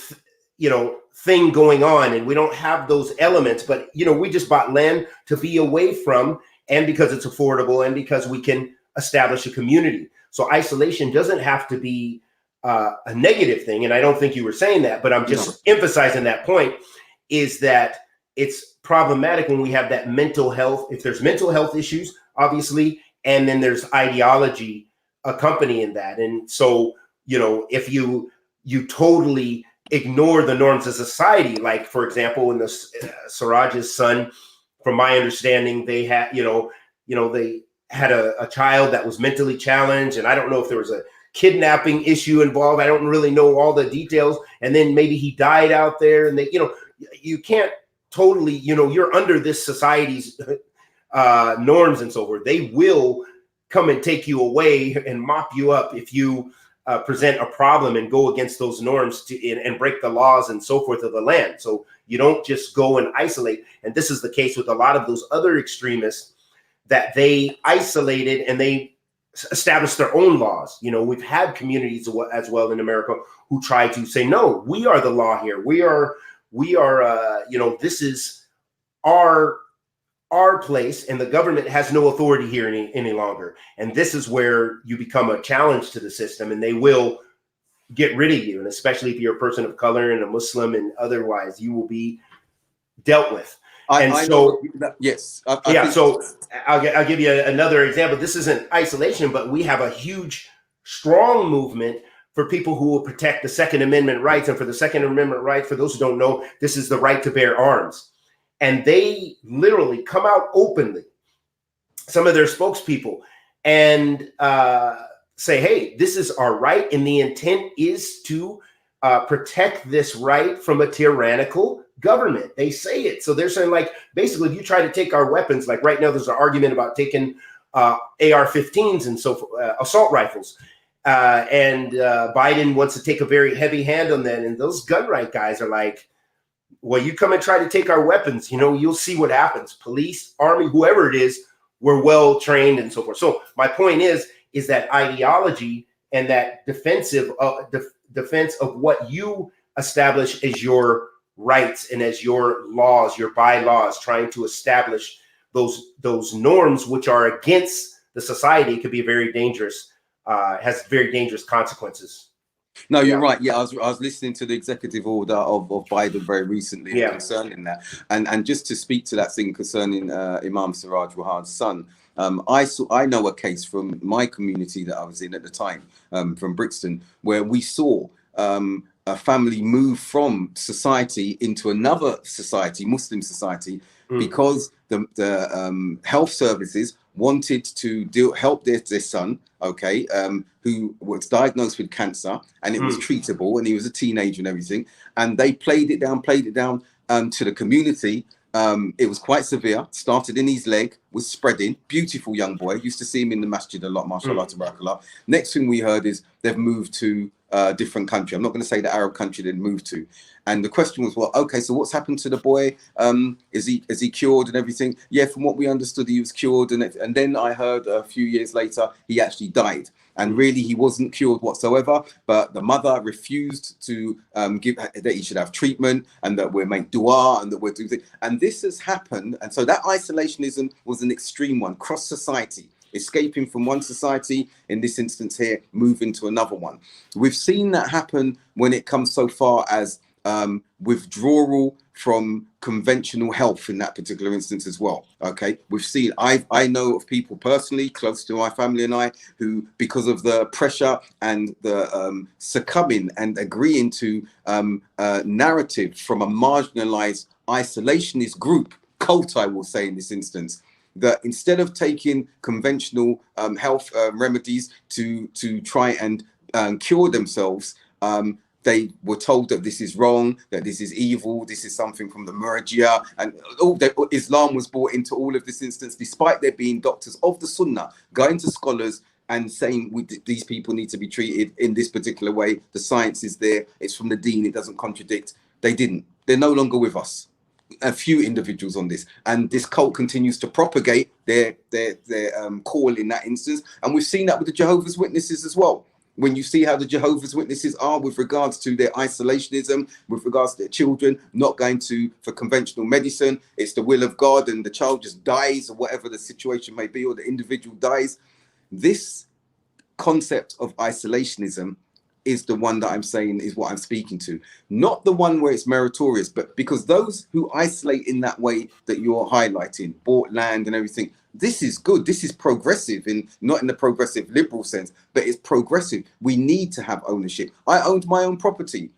thing going on, and we don't have those elements. But, we just bought land to be away from, and because it's affordable and because we can establish a community. So isolation doesn't have to be a negative thing. And I don't think you were saying that, but I'm just emphasizing that point, is that it's problematic when we have that mental health. If there's mental health issues, obviously, and then there's ideology accompanying that. And so, if you totally ignore the norms of society, like, for example, in the Siraj's son, from my understanding, they had, they had a child that was mentally challenged, and I don't know if there was a kidnapping issue involved. I don't really know all the details. And then maybe he died out there, and they, you can't totally, you're under this society's norms and so forth. They will come and take you away and mop you up if you present a problem and go against those norms and break the laws and so forth of the land. So you don't just go and isolate. And this is the case with a lot of those other extremists, that they isolated and they established their own laws. We've had communities as well in America who try to say, no, we are the law here. We are, this is our place, and the government has no authority here any longer. And this is where you become a challenge to the system, and they will get rid of you. And especially if you're a person of color and a Muslim and otherwise, you will be dealt with. Yes. So I'll give you another example. This isn't isolation, but we have a huge, strong movement for people who will protect the Second Amendment rights. And for the Second Amendment rights, for those who don't know, this is the right to bear arms. And they literally come out openly, some of their spokespeople, and say, hey, this is our right. And the intent is to protect this right from a tyrannical government. They say it. So they're saying, like, basically, if you try to take our weapons, like right now, there's an argument about taking AR-15s and so assault rifles. And Biden wants to take a very heavy hand on that. And those gun right guys are like, well, you come and try to take our weapons, you'll see what happens. Police, army, whoever it is, we're well trained and so forth. So my point is that ideology and that defense of what you establish as your rights and as your laws, your bylaws, trying to establish those norms which are against the society, could be very dangerous, has very dangerous consequences. No, you're right. Yeah, I was listening to the executive order of Biden very recently concerning that, and just to speak to that thing concerning Imam Siraj Wahaj's son. I know a case from my community that I was in at the time, from Brixton, where we saw a family move from society into another society, Muslim society, because the health services wanted to help their son, okay, who was diagnosed with cancer, and it was treatable, and he was a teenager and everything, and they played it down to the community. It was quite severe, started in his leg, was spreading. Beautiful young boy, used to see him in the masjid a lot, mashallah, tabarakallah. Next thing we heard is they've moved to a different country. I'm not going to say the Arab country they'd moved to. And the question was, well, okay, so what's happened to the boy? Is he cured and everything? Yeah, from what we understood, he was cured. And then I heard a few years later, he actually died. And really, he wasn't cured whatsoever. But the mother refused to give that he should have treatment, and that we'll make dua, and that we're doing things. And this has happened. And so that isolationism was an extreme one, cross society, escaping from one society, in this instance here, moving to another one. We've seen that happen when it comes so far as withdrawal from conventional health in that particular instance as well. Okay, we've seen, I know of people personally close to my family and I, who, because of the pressure and the succumbing and agreeing to narrative from a marginalized isolationist group, cult, I will say in this instance, that instead of taking conventional health remedies to try and cure themselves, they were told that this is wrong, that this is evil, this is something from the Murjia, and all that Islam was brought into all of this instance, despite there being doctors of the Sunnah going to scholars and saying these people need to be treated in this particular way. The science is there, it's from the deen, it doesn't contradict. They didn't. They're no longer with us. A few individuals on this, and this cult continues to propagate their call in that instance. And we've seen that with the Jehovah's Witnesses as well. When you see how the Jehovah's Witnesses are with regards to their isolationism, with regards to their children not going for conventional medicine, it's the will of God, and the child just dies, or whatever the situation may be, or the individual dies. This concept of isolationism is the one that I'm saying is what I'm speaking to, not the one where it's meritorious, but because those who isolate in that way that you're highlighting, bought land and everything, this is good, this is progressive, not in the progressive liberal sense, but it's progressive. We need to have ownership. I owned my own property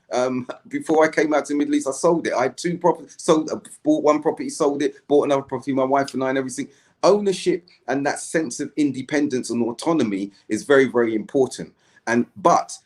before I came out to the Middle East. I sold it. I had two properties, bought one property, sold it, bought another property, my wife and I, and everything. Ownership and that sense of independence and autonomy is very, very important. But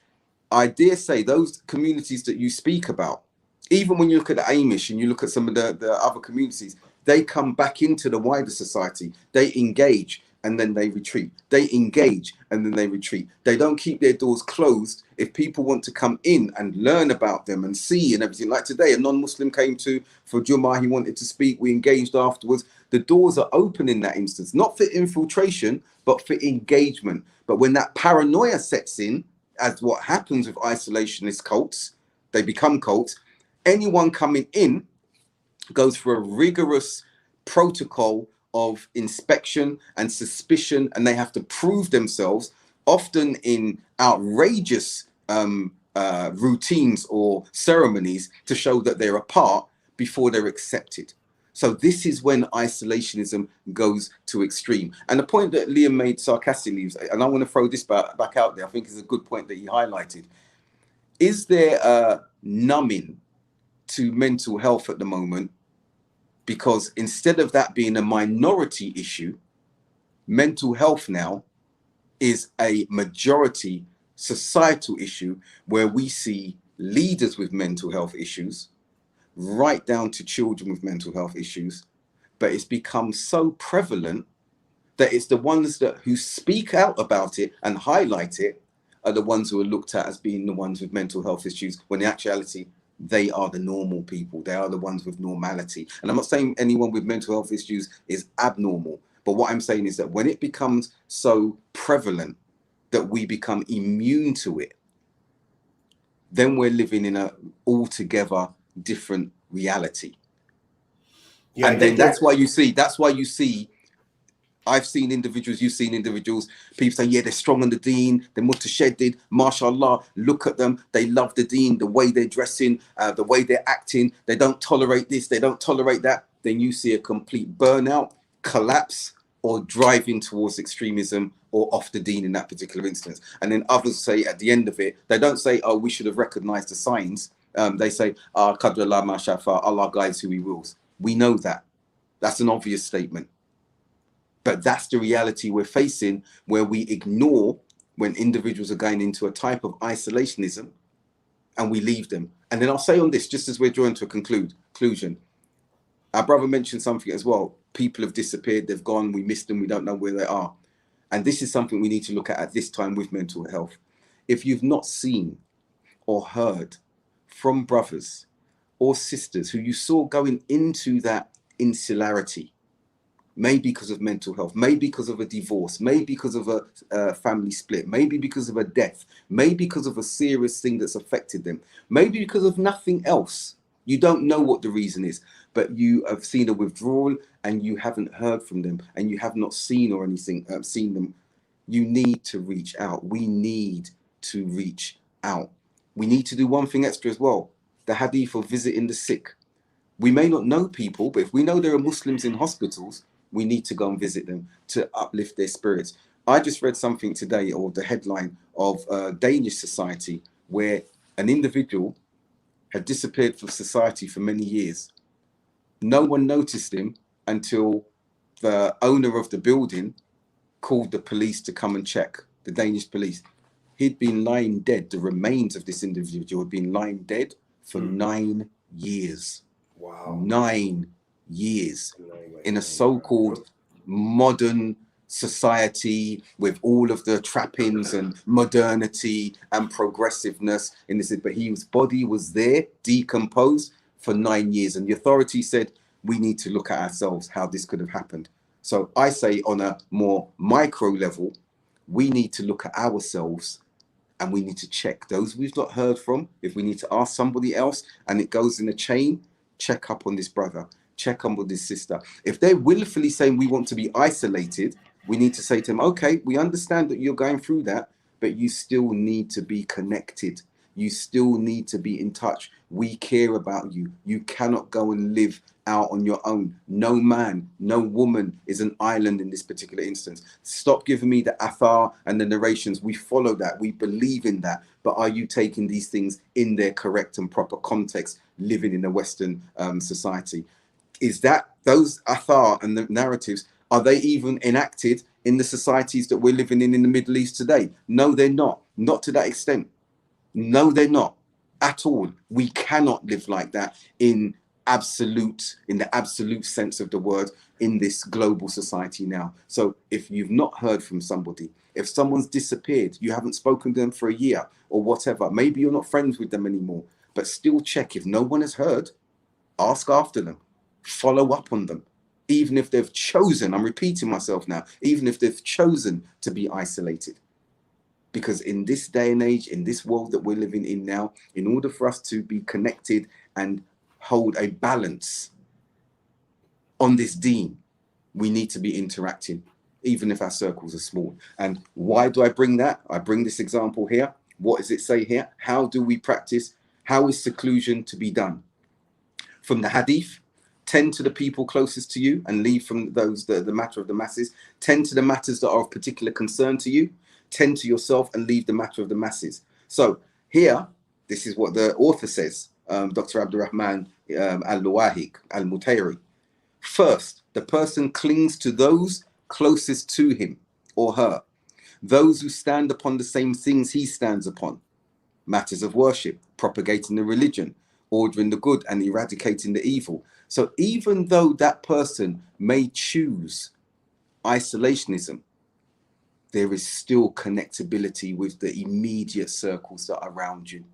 I dare say those communities that you speak about, even when you look at the Amish and you look at some of the other communities, they come back into the wider society. They engage and then they retreat. They engage and then they retreat. They don't keep their doors closed. If people want to come in and learn about them and see and everything, like today, a non-Muslim came for Jummah, he wanted to speak, we engaged afterwards. The doors are open in that instance, not for infiltration, but for engagement. But when that paranoia sets in, as what happens with isolationist cults, they become cults. Anyone coming in goes through a rigorous protocol of inspection and suspicion, and they have to prove themselves, often in outrageous routines or ceremonies, to show that they're a part before they're accepted. So this is when isolationism goes to extreme. And the point that Liam made sarcastically, and I want to throw this back out there, I think is a good point that he highlighted. Is there a numbing to mental health at the moment? Because instead of that being a minority issue, mental health now is a majority societal issue, where we see leaders with mental health issues, right down to children with mental health issues. But it's become so prevalent that it's the ones who speak out about it and highlight it are the ones who are looked at as being the ones with mental health issues, when in actuality, they are the normal people. They are the ones with normality. And I'm not saying anyone with mental health issues is abnormal, but what I'm saying is that when it becomes so prevalent that we become immune to it, then we're living in a altogether different reality. Yeah, and then that's why you see I've seen individuals, you've seen individuals, people say, yeah, they're strong on the deen, they're mutashadid, mashallah, look at them, they love the deen, the way they're dressing, the way they're acting, they don't tolerate this, they don't tolerate that. Then you see a complete burnout, collapse, or driving towards extremism or off the deen in that particular instance. And then others say at the end of it, they don't say, oh, we should have recognized the signs. They say, Qadr Allah ma shafa, Allah guides who he wills. We know that. That's an obvious statement. But that's the reality we're facing, where we ignore when individuals are going into a type of isolationism and we leave them. And then I'll say on this, just as we're drawing to a conclusion, our brother mentioned something as well. People have disappeared, they've gone, we missed them, we don't know where they are. And this is something we need to look at this time with mental health. If you've not seen or heard from brothers or sisters who you saw going into that insularity, maybe because of mental health, maybe because of a divorce, maybe because of a family split, maybe because of a death, maybe because of a serious thing that's affected them, maybe because of nothing else. You don't know what the reason is, but you have seen a withdrawal and you haven't heard from them and you have not seen or anything, seen them. You need to reach out. We need to reach out. We need to do one thing extra as well. The hadith of visiting the sick. We may not know people, but if we know there are Muslims in hospitals, we need to go and visit them to uplift their spirits. I just read something today, or the headline of a Danish society, where an individual had disappeared from society for many years. No one noticed him until the owner of the building called the police to come and check, the Danish police. He'd been lying dead. The remains of this individual had been lying dead for 9 years. Wow. 9 years in a so-called modern society with all of the trappings and modernity and progressiveness in this, but his body was there decomposed for 9 years, and the authority said we need to look at ourselves, how this could have happened. So I say on a more micro level, we need to look at ourselves and we need to check those we've not heard from. If we need to ask somebody else and it goes in a chain, check up on this brother, check up on this sister. If they're willfully saying we want to be isolated, we need to say to them, okay, we understand that you're going through that, but you still need to be connected. You still need to be in touch. We care about you. You cannot go and live out on your own. No man, no woman is an island in this particular instance. Stop giving me the athar and the narrations. We follow that. We believe in that. But are you taking these things in their correct and proper context, living in a Western society? Is that those athar and the narratives, are they even enacted in the societies that we're living in the Middle East today? No, they're not. Not to that extent. No, they're not at all. We cannot live like that in the absolute sense of the word in this global society now. So if you've not heard from somebody, if someone's disappeared, you haven't spoken to them for a year or whatever, maybe you're not friends with them anymore, but still check. If no one has heard, ask after them, follow up on them. Even if they've chosen, I'm repeating myself now, even if they've chosen to be isolated. Because in this day and age, in this world that we're living in now, in order for us to be connected and hold a balance on this deen, we need to be interacting, even if our circles are small. And why do I bring that? I bring this example here. What does it say here? How do we practice? How is seclusion to be done? From the hadith, tend to the people closest to you and leave from those the matter of the masses. Tend to the matters that are of particular concern to you. Tend to yourself and leave the matter of the masses. So here, this is what the author says, Dr. Abdul Rahman al-Luwahiq al-Mutayri. First, the person clings to those closest to him or her, those who stand upon the same things he stands upon, matters of worship, propagating the religion, ordering the good and eradicating the evil. So even though that person may choose isolationism, there is still connectability with the immediate circles that are around you.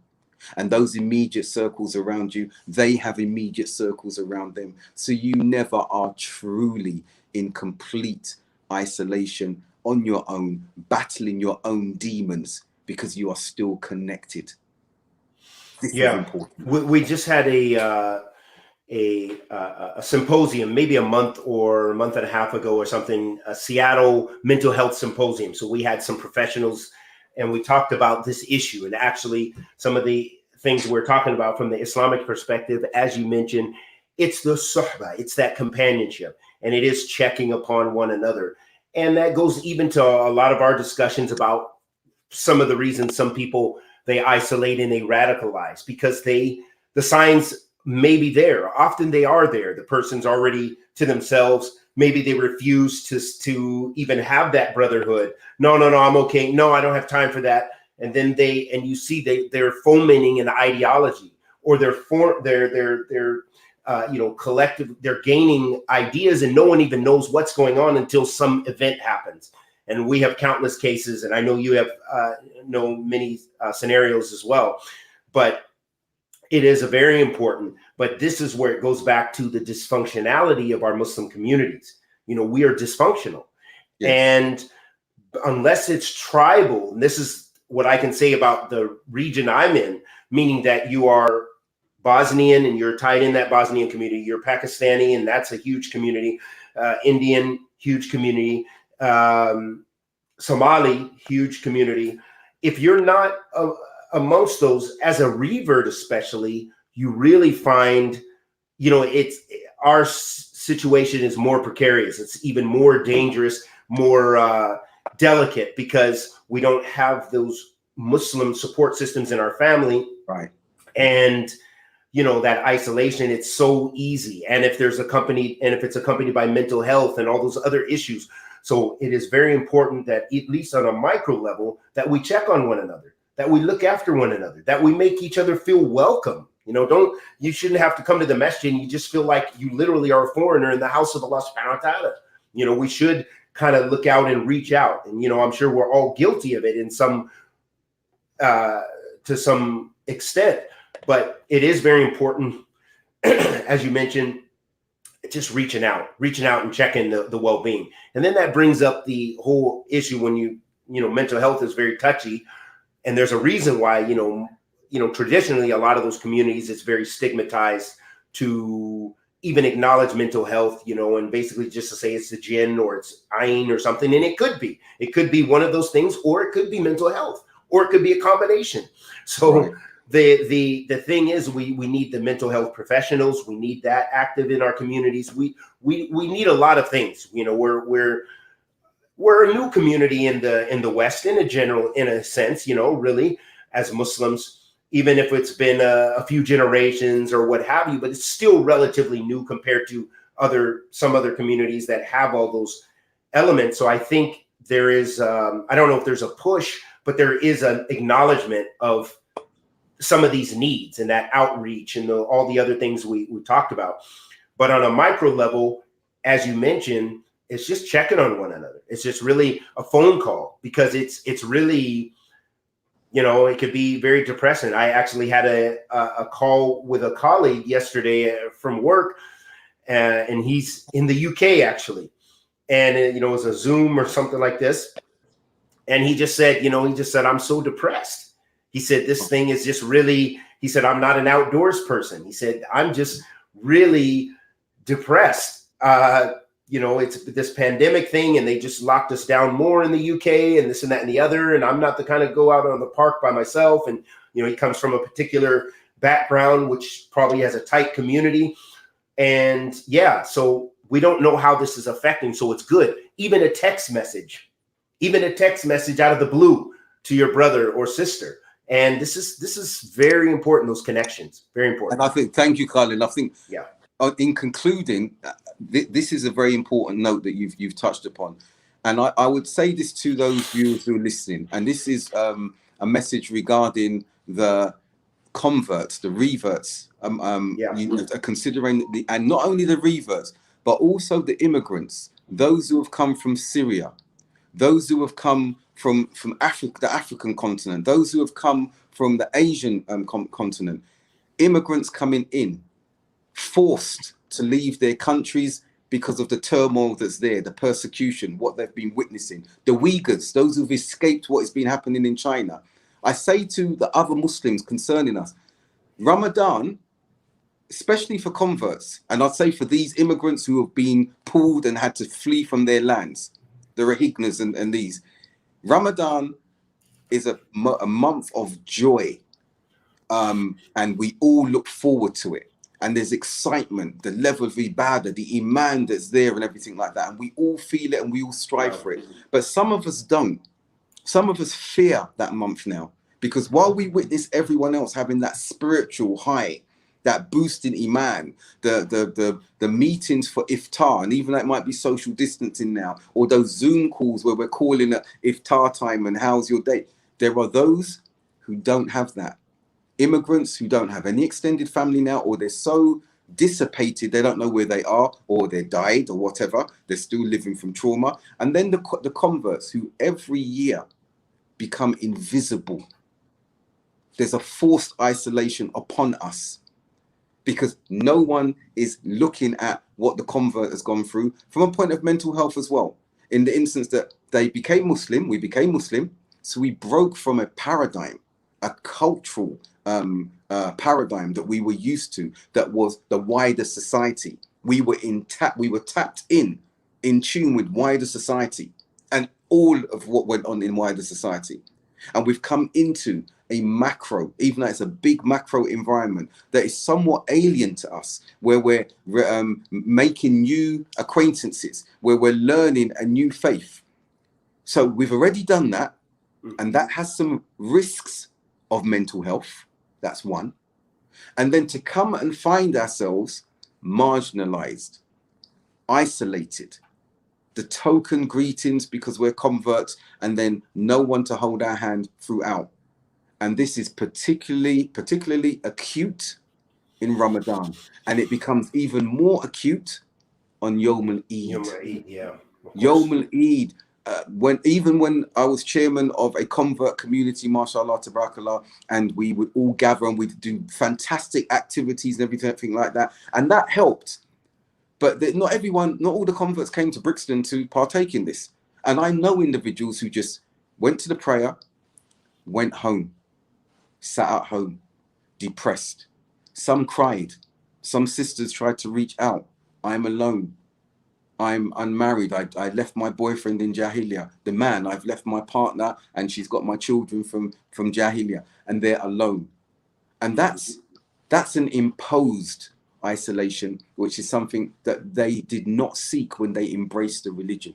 And those immediate circles around you, they have immediate circles around them. So you never are truly in complete isolation on your own, battling your own demons, because you are still connected. This is important. We just had a symposium, maybe a month or a month and a half ago or something, a Seattle mental health symposium. So we had some professionals and we talked about this issue, and actually some of the things we're talking about from the Islamic perspective, as you mentioned, it's the suhbah, it's that companionship. and it is checking upon one another. And that goes even to a lot of our discussions about some of the reasons some people, they isolate and they radicalize, because the signs may be there. Often they are there. The person's already to themselves. Maybe they refuse to even have that brotherhood. No, I'm okay. No, I don't have time for that. And then you see they're fomenting an ideology, or they're collective. They're gaining ideas, and no one even knows what's going on until some event happens. And we have countless cases, and I know you have know many scenarios as well. But it is a very important. But this is where it goes back to the dysfunctionality of our Muslim communities. We are dysfunctional, yes. And unless it's tribal, and this is what I can say about the region I'm in, meaning that you are Bosnian and you're tied in that Bosnian community, you're Pakistani, and that's a huge community, Indian, huge community, Somali, huge community. If you're not amongst those, as a revert especially, you really find, our situation is more precarious. It's even more dangerous, more delicate, because we don't have those Muslim support systems in our family. Right. And that isolation, it's so easy. And if it's accompanied by mental health and all those other issues. So it is very important that, at least on a micro level, that we check on one another, that we look after one another, that we make each other feel welcome. You shouldn't have to come to the masjid and you just feel like you literally are a foreigner in the house of Allah subhanahu wa ta'ala. We should kind of look out and reach out. And, I'm sure we're all guilty of it in to some extent, but it is very important, as you mentioned, just reaching out and checking the well-being. And then that brings up the whole issue when mental health is very touchy. And there's a reason why, traditionally, a lot of those communities, it's very stigmatized to even acknowledge mental health, and basically just to say it's the jinn or it's ayn or something. And it could be one of those things, or it could be mental health, or it could be a combination. So right. The thing is, we need the mental health professionals. We need that active in our communities. We need a lot of things. We're a new community in the West, in a sense, really, as Muslims, even if it's been a few generations or what have you, but it's still relatively new compared to some other communities that have all those elements. So I think there is, I don't know if there's a push, but there is an acknowledgement of some of these needs and that outreach and all the other things we talked about. But on a micro level, as you mentioned, it's just checking on one another. It's just really a phone call, because it's really, it could be very depressing. I actually had a call with a colleague yesterday from work, and he's in the UK actually. And it was a Zoom or something like this. And he just said, I'm so depressed. He said, this thing is just really, he said, I'm not an outdoors person. He said, I'm just really depressed. It's this pandemic thing, and they just locked us down more in the UK and this and that and the other. And I'm not the kind of go out on the park by myself. And, he comes from a particular background, which probably has a tight community. And yeah, so we don't know how this is affecting. So it's good. Even a text message out of the blue to your brother or sister. And this is very important, those connections, very important. And I think, thank you, Khalid. I think, in concluding, this is a very important note that you've touched upon. And I would say this to those viewers who are listening, and this is a message regarding the converts, the reverts, considering and not only the reverts, but also the immigrants, those who have come from Syria, those who have come from Africa, the African continent, those who have come from the Asian continent, immigrants coming in, forced to leave their countries because of the turmoil that's there, the persecution, what they've been witnessing, the Uyghurs, those who've escaped what has been happening in China. I say to the other Muslims concerning us, Ramadan, especially for converts, and I'd say for these immigrants who have been pulled and had to flee from their lands, the Rohingyas and these, Ramadan is a month of joy, and we all look forward to it. and there's excitement, the level of ibadah, the iman that's there and everything like that. And we all feel it and we all strive for it. But some of us don't. Some of us fear that month now, because while we witness everyone else having that spiritual high, that boost in iman, the meetings for iftar, and even that might be social distancing now, or those Zoom calls where we're calling at iftar time and how's your day. There are those who don't have that. Immigrants who don't have any extended family now, or they're so dissipated they don't know where they are, or they died or whatever, they're still living from trauma. And then the converts who every year become invisible. There's a forced isolation upon us because no one is looking at what the convert has gone through from a point of mental health as well. In the instance that they became Muslim, we became Muslim, so we broke from a paradigm, a cultural paradigm that we were used to, that was the wider society. We were tapped in tune with wider society and all of what went on in wider society. And we've come into a macro, even though it's a big macro environment that is somewhat alien to us, where we're making new acquaintances, where we're learning a new faith. So we've already done that, and that has some risks of mental health. That's one. And then to come and find ourselves marginalized, isolated, the token greetings because we're converts, and then no one to hold our hand throughout. And this is particularly acute in Ramadan, and it becomes even more acute on Yawm al-Eid. Yawm al-Eid, yeah. Yawm al-Eid. When I was chairman of a convert community, mashallah, tabarakallah, and we would all gather and we'd do fantastic activities and everything like that, and that helped. But not all the converts came to Brixton to partake in this. And I know individuals who just went to the prayer, went home, sat at home, depressed. Some cried. Some sisters tried to reach out. I'm alone. I'm unmarried. I left my boyfriend in Jahiliyyah. The man, I've left my partner and she's got my children from Jahiliyyah, and they're alone. And that's an imposed isolation, which is something that they did not seek when they embraced the religion.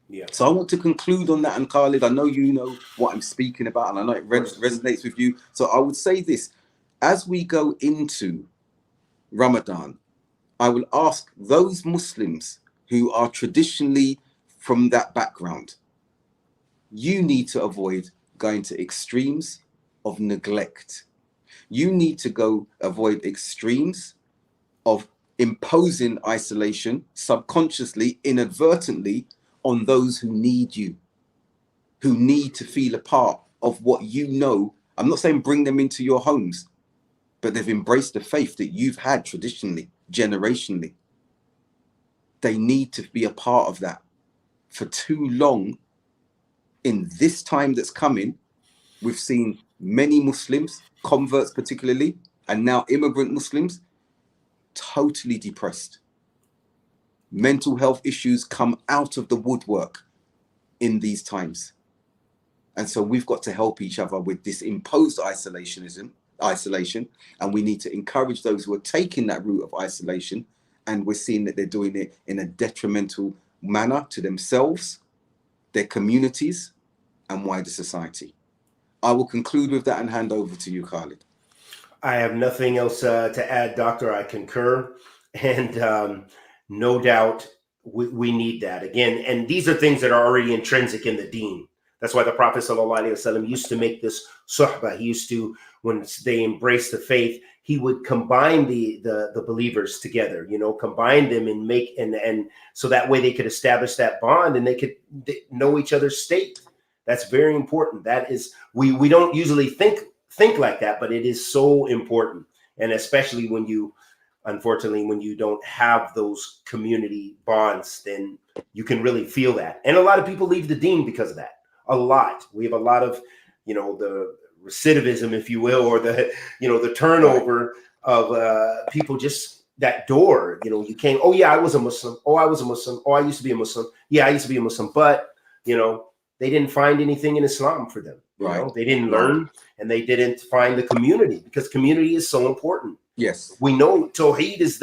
Yeah. So I want to conclude on that. And Khalid, I know you know what I'm speaking about, and I know it resonates with you. So I would say this: as we go into Ramadan, I will ask those Muslims who are traditionally from that background, you need to avoid going to extremes of neglect. You need to avoid extremes of imposing isolation subconsciously, inadvertently, on those who need you, who need to feel a part of what you know. I'm not saying bring them into your homes, but they've embraced the faith that you've had traditionally, generationally. They need to be a part of that. For too long, in this time that's coming, we've seen many Muslims, converts particularly, and now immigrant Muslims, totally depressed. Mental health issues come out of the woodwork in these times. And so we've got to help each other with this imposed isolation, and we need to encourage those who are taking that route of isolation, and we're seeing that they're doing it in a detrimental manner to themselves, their communities, and wider society. I will conclude with that and hand over to you, Khalid. I have nothing else to add, Doctor. I concur. And no doubt we need that. Again, and these are things that are already intrinsic in the deen. That's why the Prophet ﷺ used to make this suhbah. He used to, when they embraced the faith, he would combine the believers together, combine them and make, and so that way they could establish that bond and they could know each other's state. That's very important. That is, we don't usually think like that, but it is so important. And especially when unfortunately, when you don't have those community bonds, then you can really feel that. And a lot of people leave the deen because of that. A lot. We have a lot of, the recidivism, if you will, or the turnover of people, just that door, you came, oh yeah, I was a Muslim. Oh, I was a Muslim. Oh, I used to be a Muslim. Yeah, I used to be a Muslim. But, they didn't find anything in Islam for them. They didn't learn, and they didn't find the community, because community is so important. Yes. We know Tawheed is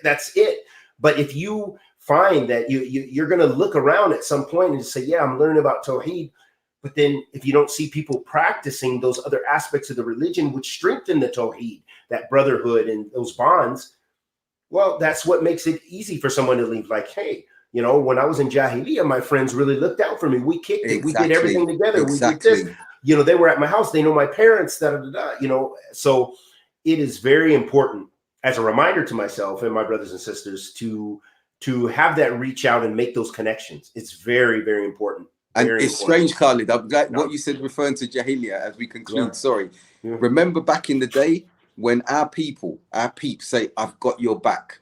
that's it. But if you find that you're going to look around at some point and say, yeah, I'm learning about Tawheed. But then if you don't see people practicing those other aspects of the religion, which strengthen the Tawheed, that brotherhood and those bonds, well, that's what makes it easy for someone to leave. Like, hey, you know, when I was in Jahiliyyah, my friends really looked out for me. We kicked it. We did everything together. We did this. You know, they were at my house. They know my parents, you know. So it is very important, as a reminder to myself and my brothers and sisters, to have that reach out and make those connections. It's very, very important. And it's strange, Khalid. I'm glad what you said referring to Jahiliyyah as we conclude. Sorry. Remember back in the day when our peeps say, I've got your back.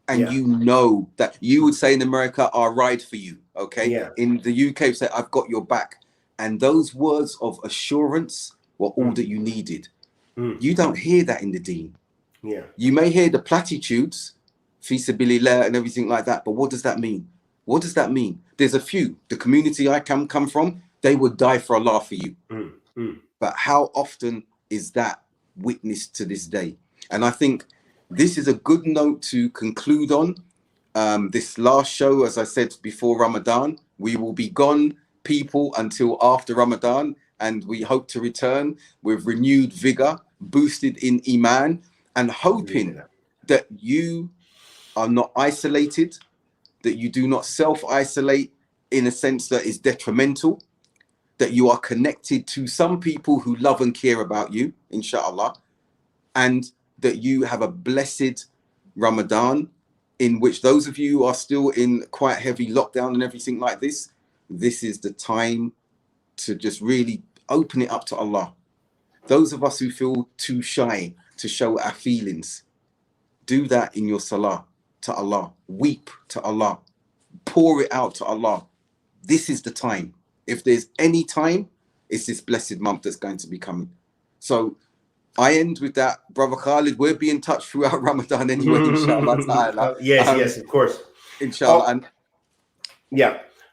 And you know that you would say in America, I'll ride for you. Okay. In the UK, say, I've got your back. And those words of assurance were all that you needed. You don't hear that in the deen. You may hear the platitudes, fi sabilillah and everything like that. But what does that mean? What does that mean? There's a few. The community I come from, they would die for Allah for you. But how often is that witnessed to this day? And I think this is a good note to conclude on. This last show, as I said before Ramadan, we will be gone, people, until after Ramadan. And we hope to return with renewed vigor, boosted in Iman, and hoping that you are not isolated, that you do not self-isolate in a sense that is detrimental, that you are connected to some people who love and care about you, inshallah, and that you have a blessed Ramadan, in which those of you who are still in quite heavy lockdown and everything like this is the time to just really open it up to Allah. Those of us who feel too shy to show our feelings, do that in your salah to Allah. Weep to Allah. Pour it out to Allah. This is the time. If there's any time, it's this blessed month that's going to be coming. So I end with that, Brother Khalid. We'll be in touch throughout Ramadan anyway, inshallah ta'ala. Yes, of course. Inshallah.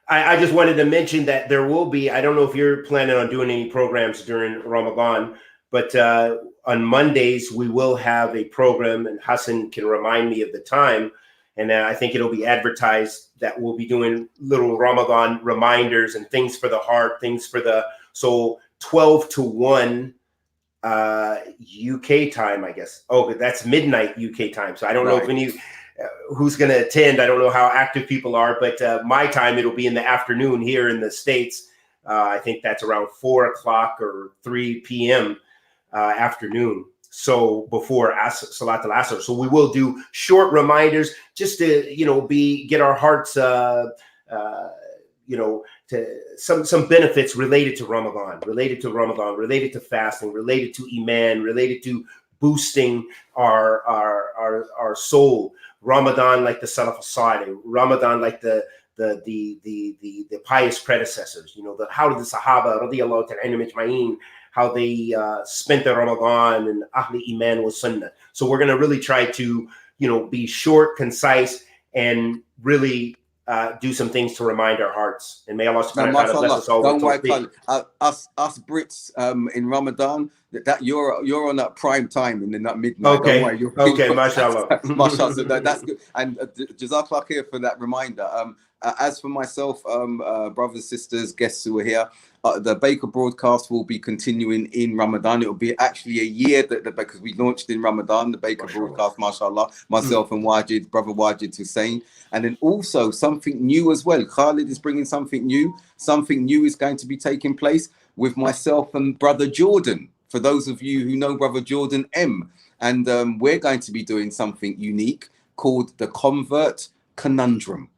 I just wanted to mention that there will be, I don't know if you're planning on doing any programs during Ramadan, but on Mondays, we will have a program, and Hassan can remind me of the time. And I think it'll be advertised that we'll be doing little Ramadan reminders and things for the heart, so 12 to 1 UK time, I guess. Oh, that's midnight UK time. So I don't know if any who's going to attend. I don't know how active people are, but my time, it'll be in the afternoon here in the States. I think that's around 4 o'clock or 3 p.m. Afternoon. So before Salat al-Asr. So we will do short reminders just to, get our hearts, to some benefits related to Ramadan, related to fasting, related to Iman, related to boosting our soul. Ramadan like the Salaf al-Salih, Ramadan like the pious predecessors, how did the Sahaba radiyallahu ta'ala anhum ajma'in, how they spent their Ramadan and Ahli Iman wa Sunnah. So we're going to really try to, be short, concise, and really do some things to remind our hearts. And may Allah subhanahu wa ta'ala bless us all. Don't worry, us Brits in Ramadan, that you're on that prime time and in that midnight. Okay, don't worry, okay, mashallah. Mashallah, so that's good. And Jazakallah khair for that reminder. As for myself, brothers, sisters, guests who are here, the Baker broadcast will be continuing in Ramadan. It will be actually a year because we launched in Ramadan, the Baker broadcast, mashallah, myself and Wajid, brother Wajid Hussein. And then also something new as well. Khalid is bringing something new. Something new is going to be taking place with myself and brother Jordan. For those of you who know brother Jordan M. And we're going to be doing something unique called the Convert Conundrum.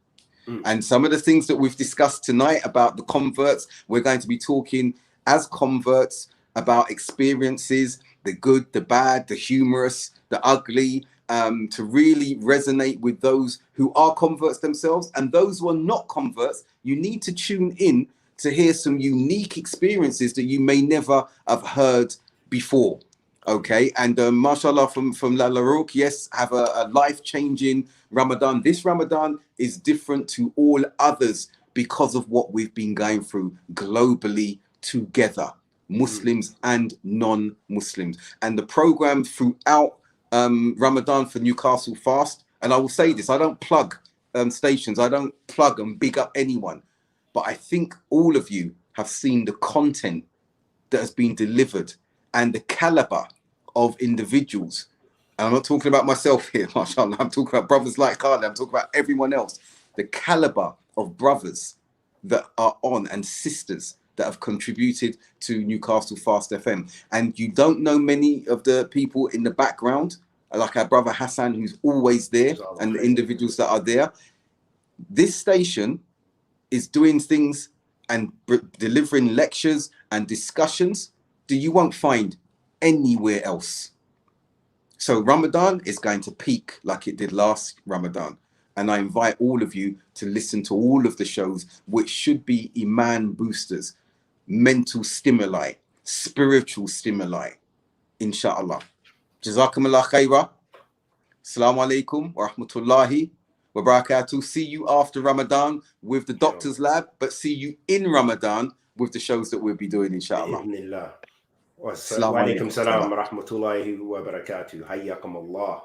And some of the things that we've discussed tonight about the converts, we're going to be talking as converts about experiences, the good, the bad, the humorous, the ugly, to really resonate with those who are converts themselves. And those who are not converts, you need to tune in to hear some unique experiences that you may never have heard before. Okay, and mashallah from Lala Rook, yes, have a life-changing Ramadan. This Ramadan is different to all others because of what we've been going through globally together, Muslims and non-Muslims. And the program throughout Ramadan for Newcastle Fast. And I will say this, I don't plug stations, I don't plug and big up anyone, but I think all of you have seen the content that has been delivered and the caliber of individuals. And I'm not talking about myself here, mashallah, I'm talking about brothers like Khalid, I'm talking about everyone else. The caliber of brothers that are on and sisters that have contributed to Newcastle Fast FM. And you don't know many of the people in the background, like our brother Hassan, who's always there, and the individuals that are there. This station is doing things and delivering lectures and discussions that you won't find anywhere else. So Ramadan is going to peak like it did last Ramadan. And I invite all of you to listen to all of the shows, which should be Iman boosters, mental stimuli, spiritual stimuli, inshallah. Jazakumullah khaira. Assalamu alaikum wa rahmatullahi wa barakatuh. See you after Ramadan with the Doctor's Lab, but see you in Ramadan with the shows that we'll be doing, inshallah. Wa alaikum salam wa rahmatullahi wa barakatuh. Hayyakum Allah.